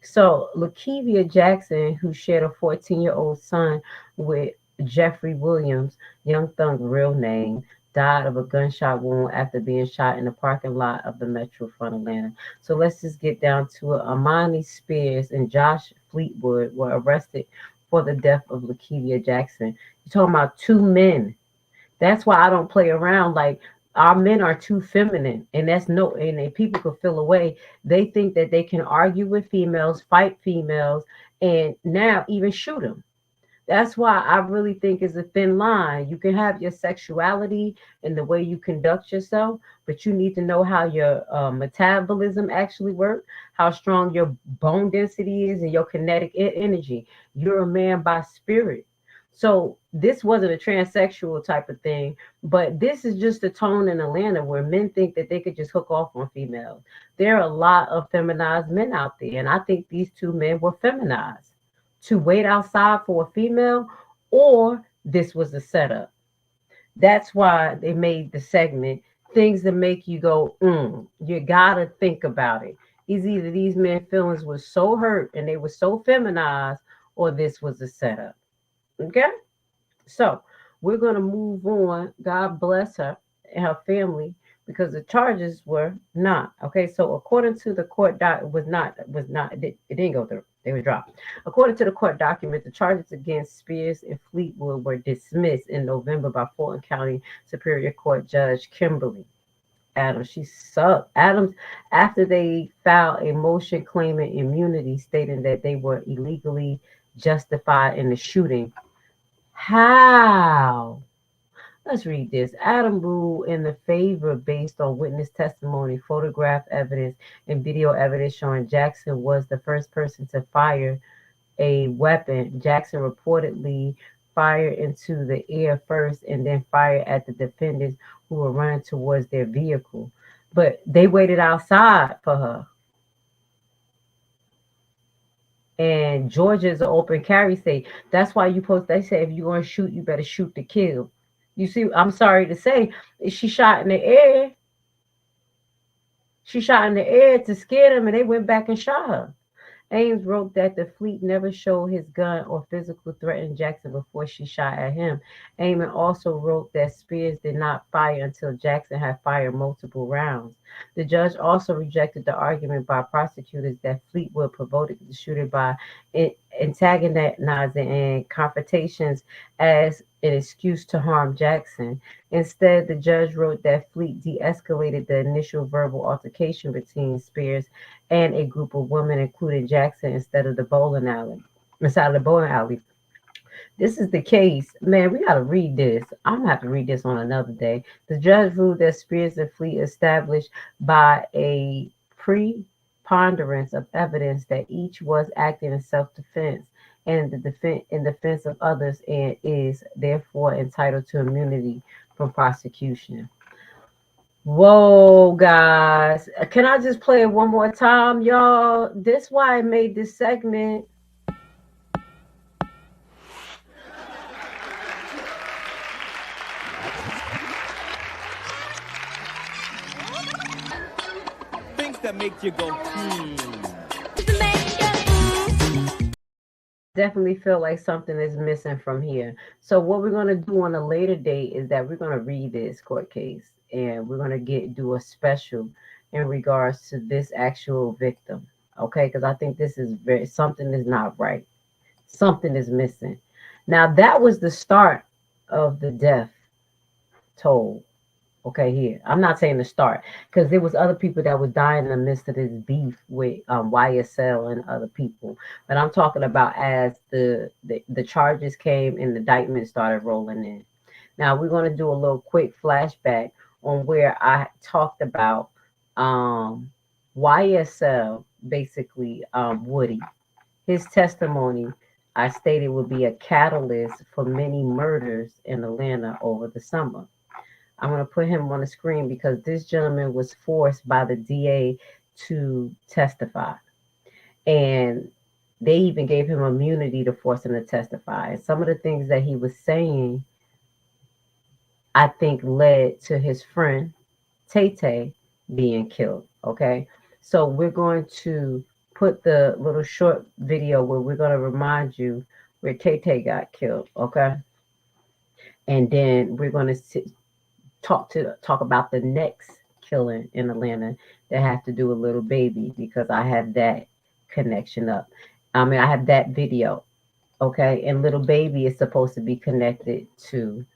So Lakevia Jackson, who shared a 14-year-old son with Jeffrey Williams, Young Thug's real name, died of a gunshot wound after being shot in the parking lot of the Metro Front Atlanta. So let's just get down to it. Amani Spears and Josh Fleetwood were arrested for the death of Lakevia Jackson. You're talking about 2 men. That's why I don't play around. Like, our men are too feminine, and that's no, and people could feel away. They think that they can argue with females, fight females, and now even shoot them. That's why I really think it's a thin line. You can have your sexuality and the way you conduct yourself, but you need to know how your metabolism actually works, how strong your bone density is, and your kinetic energy. You're a man by spirit. So this wasn't a transsexual type of thing, but this is just a tone in Atlanta where men think that they could just hook off on females. There are a lot of feminized men out there, and I think these 2 men were feminized to wait outside for a female, or this was a setup. That's why they made the segment things that make you go, you gotta think about it. It's either these men's feelings were so hurt and they were so feminized, or this was a setup. Okay? So we're gonna move on. God bless her and her family, because the charges were not. Okay, so according to the court it didn't go through. They were dropped. According to the court document, the charges against Spears and Fleetwood were dismissed in November by Fulton County Superior Court Judge Kimberly Adams. She sucked. Adams, after they filed a motion claiming immunity, stating that they were illegally justified in the shooting. How? Let's read this. Adam ruled in the favor based on witness testimony, photograph evidence, and video evidence showing Jackson was the first person to fire a weapon. Jackson reportedly fired into the air first and then fired at the defendants who were running towards their vehicle. But they waited outside for her. And Georgia is an open carry state. That's why they say if you're going to shoot, you better shoot to kill. You see, I'm sorry to say, she shot in the air. She shot in the air to scare them, and they went back and shot her. Ames wrote that the fleet never showed his gun or physically threatened Jackson before she shot at him. Amen also wrote that Spears did not fire until Jackson had fired multiple rounds. The judge also rejected the argument by prosecutors that Fleetwood provoked the shooter by antagonizing and confrontations as an excuse to harm Jackson. Instead, the judge wrote that Fleet de-escalated the initial verbal altercation between Spears and a group of women, including Jackson, inside of the bowling alley. This is the case. Man, we got to read this. I'm going to have to read this on another day. The judge ruled that Spears and Fleet established by a preponderance of evidence that each was acting in self-defense and in defense of others, and is therefore entitled to immunity from prosecution. Whoa, guys. Can I just play it one more time, y'all? This why I made this segment. Things that make you go, Definitely feel like something is missing from here. So what we're going to do on a later date is that we're going to read this court case, and we're going to do a special in regards to this actual victim. Okay, because I think this is something is not right. Something is missing. Now that was the start of the death toll. Okay, here. I'm not saying the start, because there was other people that was dying in the midst of this beef with YSL and other people. But I'm talking about as the charges came and the indictment started rolling in. Now we're going to do a little quick flashback on where I talked about YSL, basically Woody. His testimony, I stated, would be a catalyst for many murders in Atlanta over the summer. I'm going to put him on the screen because this gentleman was forced by the DA to testify. And they even gave him immunity to force him to testify. And some of the things that he was saying, I think, led to his friend, Tay being killed. Okay. So we're going to put the little short video where we're going to remind you where Tay got killed. Okay. And then we're going to talk about the next killing in Atlanta that has to do with little baby, because I have that connection up. I mean, I have that video. Okay. And little baby is supposed to be connected to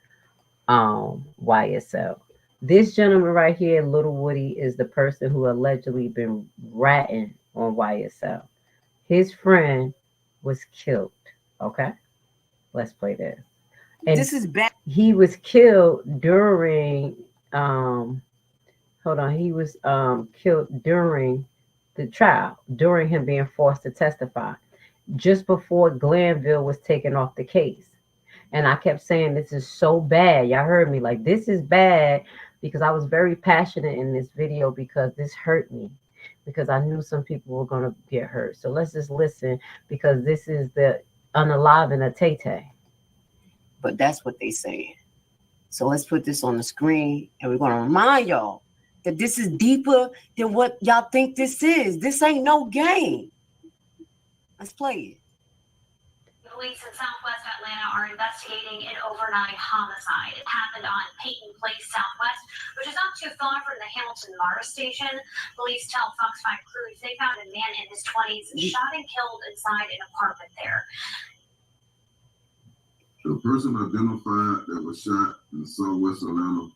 YSL. This gentleman right here, Little Woody, is the person who allegedly been ratting on YSL. His friend was killed. Okay. Let's play this. And this is bad. He was killed during he was killed during the trial, during him being forced to testify, just before Glanville was taken off the case. And I kept saying, this is so bad. Y'all heard me, like, this is bad, because I was very passionate in this video, because this hurt me, because I knew some people were going to get hurt. So let's just listen, because this is the unaliving of Tay. But that's what they saying. So let's put this on the screen, and we're going to remind y'all that this is deeper than what y'all think this is. This ain't no game. Let's play it. Police in Southwest Atlanta are investigating an overnight homicide. It happened on Peyton Place Southwest, which is not too far from the Hamilton Mars station. Police tell Fox 5 crews they found a man in his 20s shot and killed inside an apartment there. The person identified that was shot in Southwest Atlanta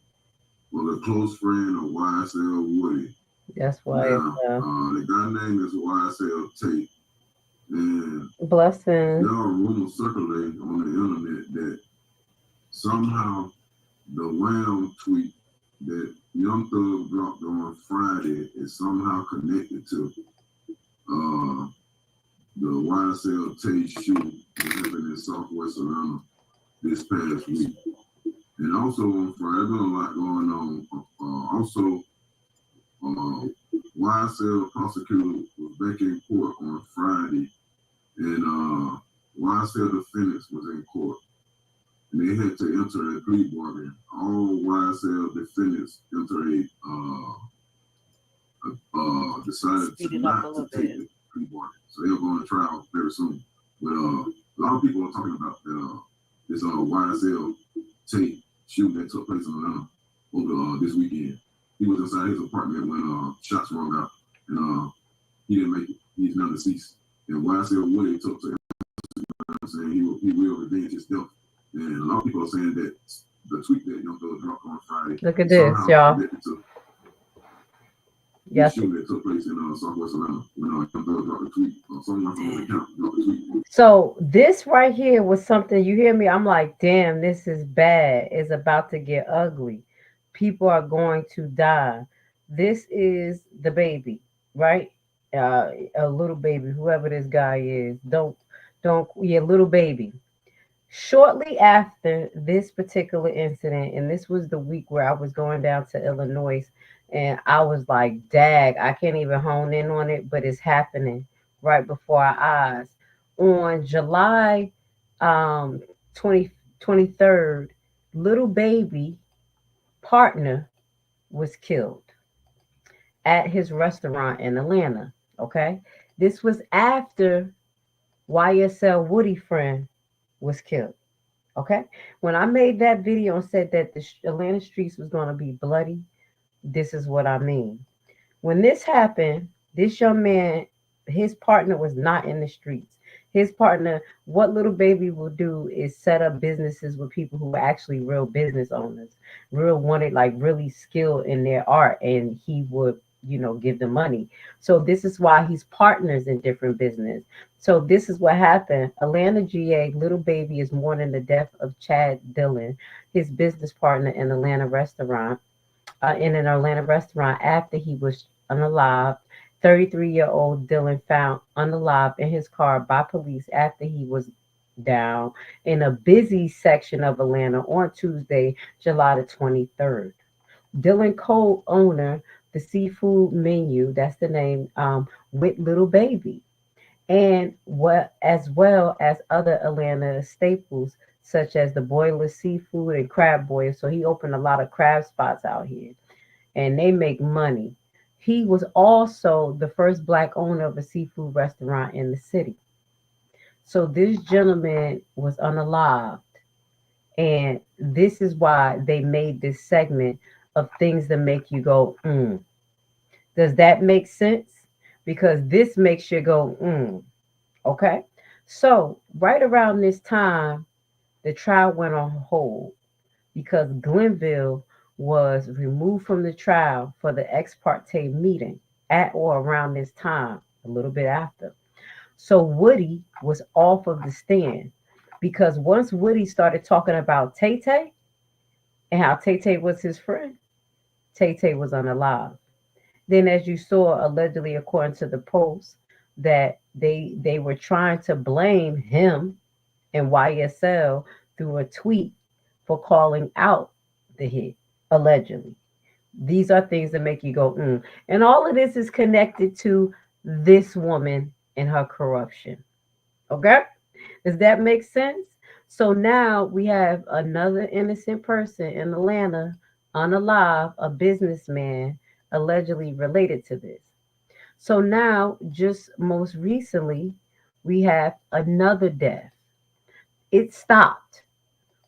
was a close friend of YSL Woody. That's why. The guy name is YSL Tate. And blessing. There are rumors circulating on the internet that somehow the Wham tweet that Young Thug dropped on Friday is somehow connected to the YSL Tate shooting that happened in Southwest Atlanta this past week. And also on Friday, there's been a lot going on. YSL prosecutor was back in court on Friday, and YSL defendants was in court. And they had to enter a plea bargain. All YSL defendants decided to not to take the plea bargain. So they're going to trial very soon. But a lot of people are talking about this YSL Tate shooting that took place in Atlanta over this weekend. He was inside his apartment when shots rung out, and he didn't make it. He's now deceased. And YSL Woody took to Instagram saying he will revenge his death. And a lot of people are saying that the tweet that Young Thug dropped on Friday. Look at this, y'all. Yes. Shooting that took place in Southwest Atlanta when Young Thug dropped the tweet. Someone from the account dropped the tweet. So this right here was something, you hear me? I'm like, damn, this is bad. It's about to get ugly. People are going to die. This is the baby, right? a little baby, whoever this guy is, little baby. Shortly after this particular incident, and this was the week where I was going down to Illinois, and I was like, dag, I can't even hone in on it, but it's happening right before our eyes. On July 23rd, little baby partner was killed at his restaurant in Atlanta. Okay. This was after YSL Woody friend was killed. Okay. When I made that video and said that the Atlanta streets was going to be bloody, this is what I mean. When this happened, this young man, his partner was not in the streets. His partner, what little baby will do is set up businesses with people who are actually real business owners, real wanted, like really skilled in their art, and he would, give them money. So this is why he's partners in different business. So this is what happened. Atlanta GA, little baby is mourning the death of Chad Dillon, his business partner in Atlanta restaurant, in an Atlanta restaurant after he was unalived. 33-year-old Dillon found unalived in his car by police after he was down in a busy section of Atlanta on Tuesday, July the 23rd. Dillon co-owner the seafood menu, that's the name, with little baby, and as well as other Atlanta staples such as the Boiler Seafood and Crab Boil. So he opened a lot of crab spots out here, and they make money. He was also the first Black owner of a seafood restaurant in the city. So this gentleman was unalived, and this is why they made this segment of things that make you go, Does that make sense? Because this makes you go, Okay. So right around this time, the trial went on hold because Glenville was removed from the trial for the ex parte meeting at or around this time, a little bit after. So Woody was off of the stand because once Woody started talking about Tay-Tay and how Tay-Tay was his friend, Tay-Tay was unalive. Then, as you saw, allegedly, according to the Post, that they were trying to blame him and YSL through a tweet for calling out the hit, allegedly. These are things that make you go, And all of this is connected to this woman and her corruption. Okay? Does that make sense? So now we have another innocent person in Atlanta, unalive, a businessman, allegedly related to this. So now, just most recently, we have another death. It stopped.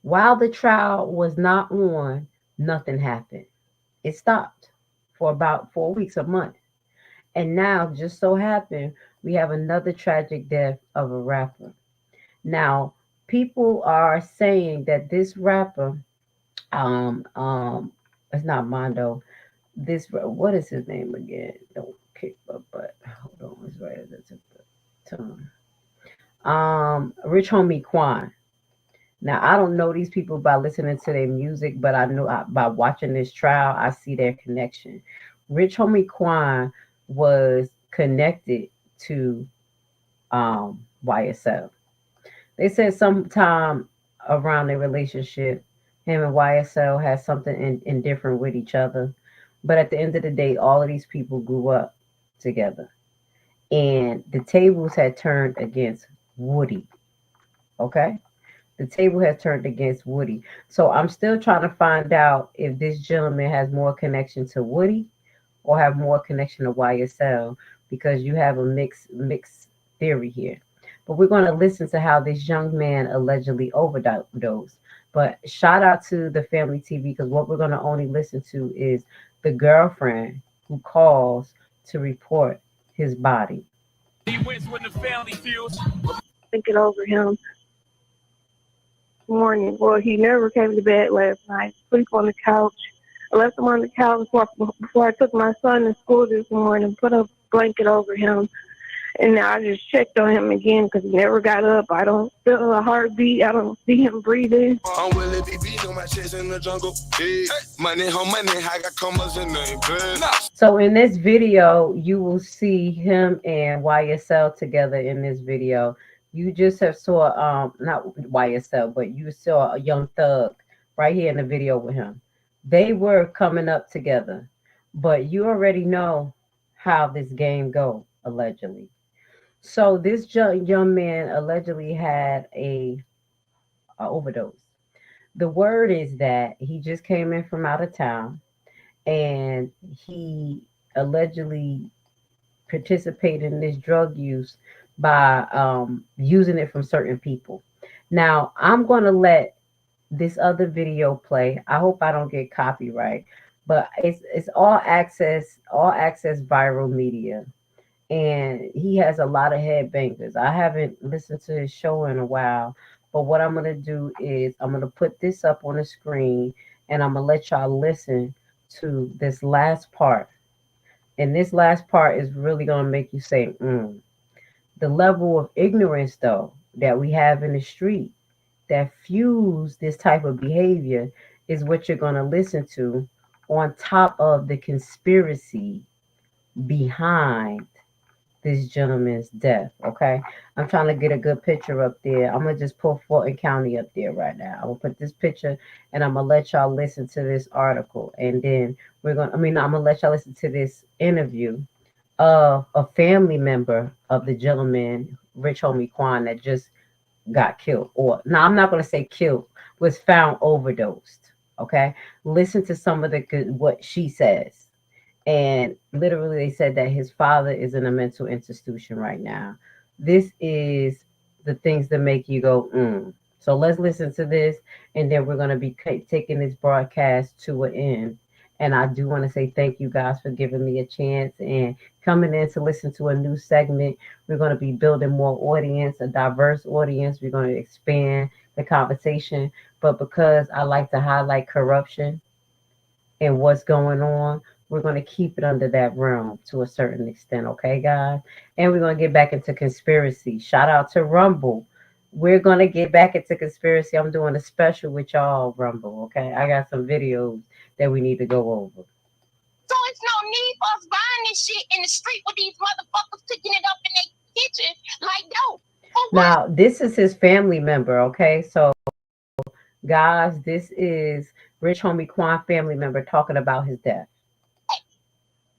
While the trial was not on, nothing happened. It stopped for about 4 weeks, a month. And now, just so happened, we have another tragic death of a rapper. Now, people are saying that this rapper, it's not Mondo. What is his name again? Don't kick my butt. Hold on, it's right at the tip of the tongue. Rich homie Quan. Now, I don't know these people by listening to their music, but I know by watching this trial, I see their connection. Rich homie Quan was connected to YSL. They said sometime around their relationship, him and YSL had something indifferent with each other. But at the end of the day, all of these people grew up together. And the tables had turned against Woody. Okay? The table has turned against Woody. So I'm still trying to find out if this gentleman has more connection to Woody or have more connection to YSL, because you have a mixed theory here. But we're going to listen to how this young man allegedly overdosed. But shout out to the Family TV, because what we're going to only listen to is the girlfriend who calls to report his body. He wins when the family feels. Thinking over him. Morning. Well, he never came to bed last night. Sleep on the couch. I left him on the couch before I took my son to school this morning. Put a blanket over him. And now I just checked on him again because he never got up. I don't feel a heartbeat. I don't see him breathing. I'm Willie BB on my chest in the jungle. Hey, money, home money, I got commas in the So in this video, you will see him and YSL together in this video. You just have saw not YSL, but you saw a Young Thug right here in the video with him. They were coming up together, but you already know how this game go, allegedly. So this young man allegedly had a overdose. The word is that he just came in from out of town and he allegedly participated in this drug use by using it from certain people. Now, I'm going to let this other video play. I hope I don't get copyright, but it's all access viral media. And he has a lot of headbangers. I haven't listened to his show in a while, but what I'm going to do is I'm going to put this up on the screen and I'm going to let y'all listen to this last part. And this last part is really going to make you say, The level of ignorance, though, that we have in the street that fuse this type of behavior is what you're going to listen to on top of the conspiracy behind this gentleman's death. Okay, I'm trying to get a good picture up there. I'm gonna just pull Fulton County up there right now. I'm gonna put this picture and I'm gonna let y'all listen to this article, and then I'm gonna let y'all listen to this interview of a family member of the gentleman, Rich Homie Quan, that just got killed. Or no, I'm not gonna say killed, was found overdosed. Okay, listen to some of what she says. And literally, they said that his father is in a mental institution right now. This is the things that make you go, So let's listen to this, and then we're going to be taking this broadcast to an end. And I do want to say thank you guys for giving me a chance and coming in to listen to a new segment. We're going to be building more audience, a diverse audience. We're going to expand the conversation. But because I like to highlight corruption and what's going on, we're going to keep it under that realm to a certain extent, okay, guys? And we're going to get back into conspiracy. Shout out to Rumble. We're going to get back into conspiracy. I'm doing a special with y'all, Rumble, okay? I got some videos that we need to go over. So it's no need for us buying this shit in the street with these motherfuckers picking it up in their kitchen like dope. Now, this is his family member, okay? So, guys, this is Rich Homie Quan family member talking about his death.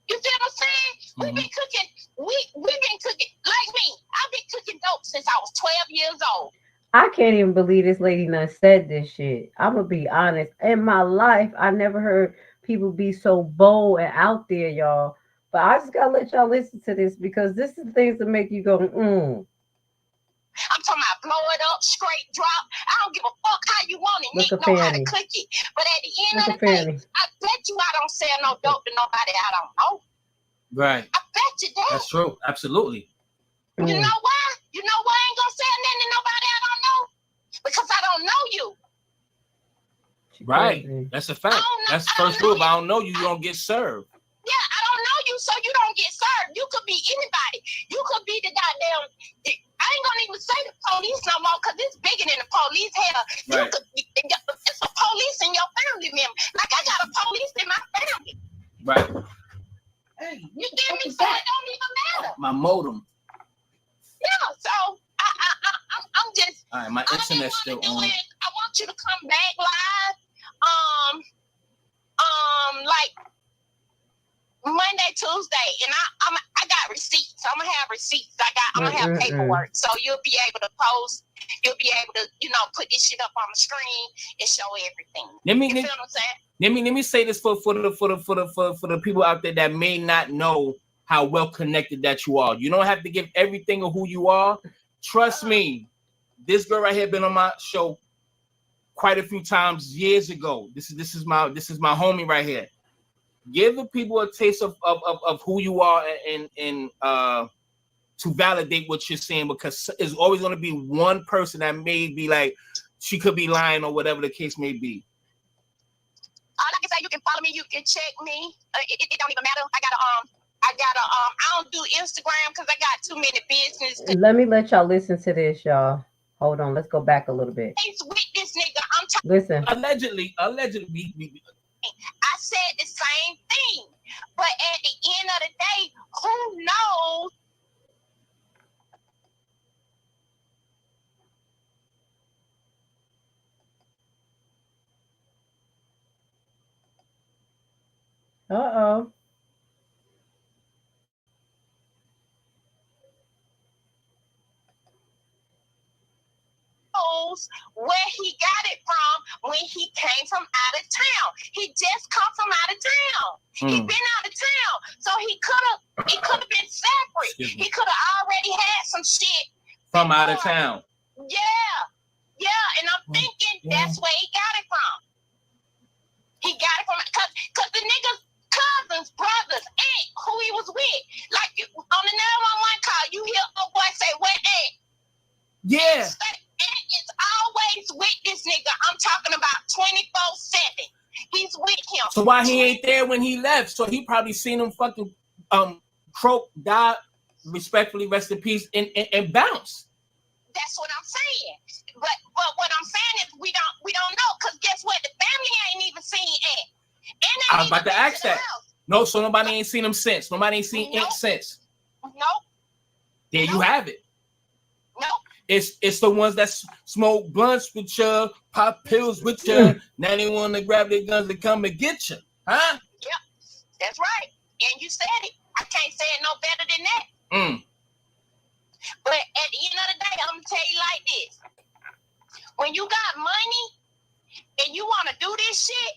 You see what I'm saying? We've been cooking. We've been cooking like me. I've been cooking dope since I was 12 years old. I can't even believe this lady done said this shit. I'm gonna be honest. In my life, I never heard people be so bold and out there, y'all. But I just gotta let y'all listen to this because this is things that make you go, I'm talking about blow it up, straight drop. I don't give a fuck how you want it. Look Nick at know how to Fani. cook it. But at the end Look of at the day, Fani. I bet you I don't sell no dope to nobody I don't know. Right. I bet you that. That's true. Absolutely. You know why? You know why I ain't gonna sell nothing to nobody I don't know? Because I don't know you. Right. That's a fact. That's the first rule. If I don't know you, you don't get served. Yeah, I don't know you, so you don't get served. You could be anybody. You could be the goddamn. I ain't gonna even say the police no more because it's bigger than the police. Hell, Right. It's a police in your family member. Like I got a police in my family. Right. Hey, you get me? So it don't even matter. My modem. Yeah, so I'm just. All right, my internet's still on. I want you to come back live. Like Monday, Tuesday, and I got receipts. I'm gonna have receipts. I'm gonna have paperwork, so you'll be able to post. You'll be able to, put this shit up on the screen and show everything. You feel what I'm saying? Let me say this for the people out there that may not know how well connected that you are. You don't have to give everything of who you are. Trust me, this girl right here been on my show quite a few times years ago. This is my homie right here. Give the people a taste of who you are and to validate what you're saying, because there's always going to be one person that may be like, she could be lying or whatever the case may be. Like I say, you can follow me, you can check me. It don't even matter. I I don't do Instagram because I got too many business. Let me let y'all listen to this, y'all. Hold on, let's go back a little bit. With this nigga, I'm talking. Listen. Allegedly. I said the same thing, but at the end of the day, who knows? Uh-oh. Where he got it from when he came from out of town. He just come from out of town. He been out of town, so he could have been separate. He could have already had some shit from out of town. Yeah, and I'm thinking that's where he got it from. He got it from because the niggas cousins, brothers, aunt who he was with. Like on the 911 call, you hear a boy say, "What aunt?" Yeah. Aunt is always with this nigga. I'm talking about 24/7. He's with him. So why he ain't there when he left? So he probably seen him fucking croak, die, respectfully, rest in peace, and bounce. That's what I'm saying. But what I'm saying is we don't know, because guess what? The family ain't even seen Aunt. I was about to ask that. No, so nobody ain't seen him since. Nobody ain't seen Aunt since. Nope. There you have it. Nope. It's the ones that smoke blunts with you, pop pills with you. Now they want to grab their guns and come and get you, huh? Yep, that's right. And you said it. I can't say it no better than that. But at the end of the day, I'm gonna tell you like this: when you got money and you want to do this shit,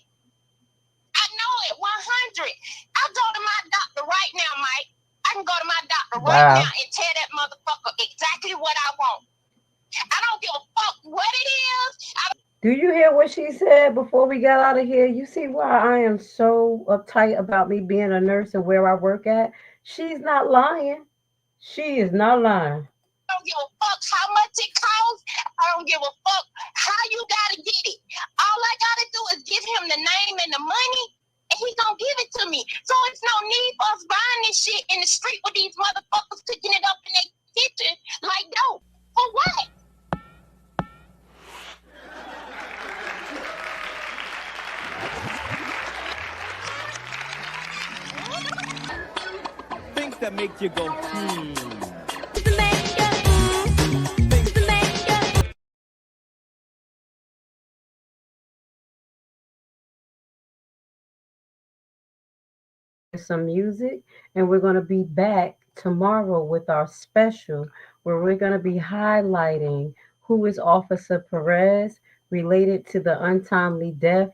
I know it 100. I'll go to my doctor right now, Mike. I can go to my doctor right now and tell that motherfucker exactly what I want. I don't give a fuck what it is. Do you hear what she said before we got out of here? You see why I am so uptight about me being a nurse and where I work at? She's not lying. She is not lying. I don't give a fuck how much it costs. I don't give a fuck how you gotta get it. All I gotta do is give him the name and the money, and he gonna give it to me. So it's no need for us buying this shit in the street with these motherfuckers picking it up in their kitchen like dope. For what? Things that make you go, Some music, and we're going to be back tomorrow with our special where we're going to be highlighting who is Officer Perez related to the untimely death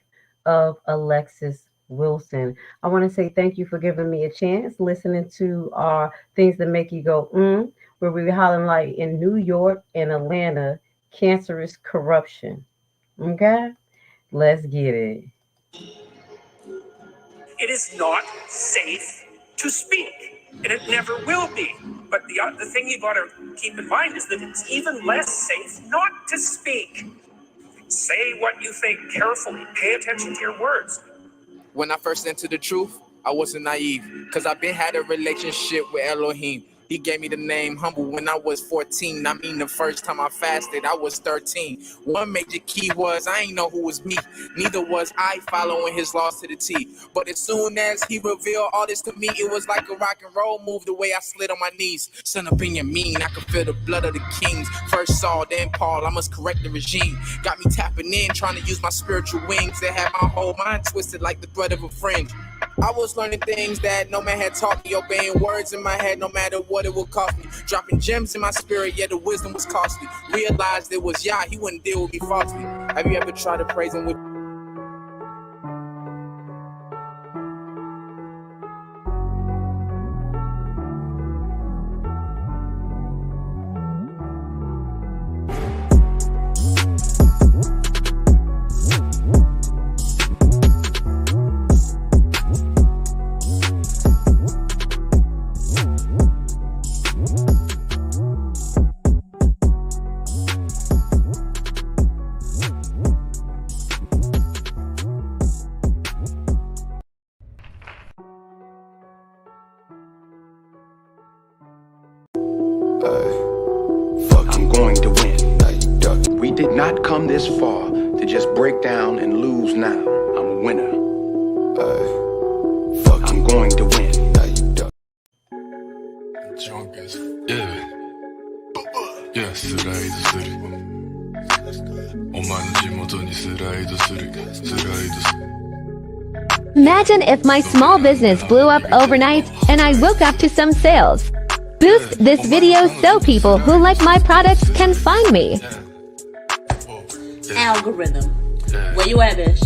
of Alexis Wilson. I want to say thank you for giving me a chance listening to our Things That Make You Go where we highlight in New York and Atlanta cancerous corruption. Okay, let's get it. It is not safe to speak, and it never will be. But the thing you got to keep in mind is that it's even less safe not to speak. Say what you think carefully. Pay attention to your words. When I first entered the truth, I wasn't naive, because I've been had a relationship with Elohim. He gave me the name Humble when I was 14. I mean, the first time I fasted, I was 13. One major key was I ain't know who was me. Neither was I following his laws to the T. But as soon as he revealed all this to me, it was like a rock and roll move the way I slid on my knees. Son up in your mean, I could feel the blood of the kings. First Saul, then Paul, I must correct the regime. Got me tapping in, trying to use my spiritual wings that had my whole mind twisted like the thread of a fringe. I was learning things that no man had taught me, obeying words in my head no matter what it would cost me. Dropping gems in my spirit, yet the wisdom was costly. Realized it was Yah, he wouldn't deal with me falsely. Have you ever tried to praise him with this far to just break down and lose now. I'm a winner. I'm going to win. Drunk as yeah, スライドする。お前の地元にスライドする。スライドする。 Imagine if my small business blew up overnight and I woke up to some sales. Boost this video so people who like my products can find me. Algorithm. Where you at, bitch?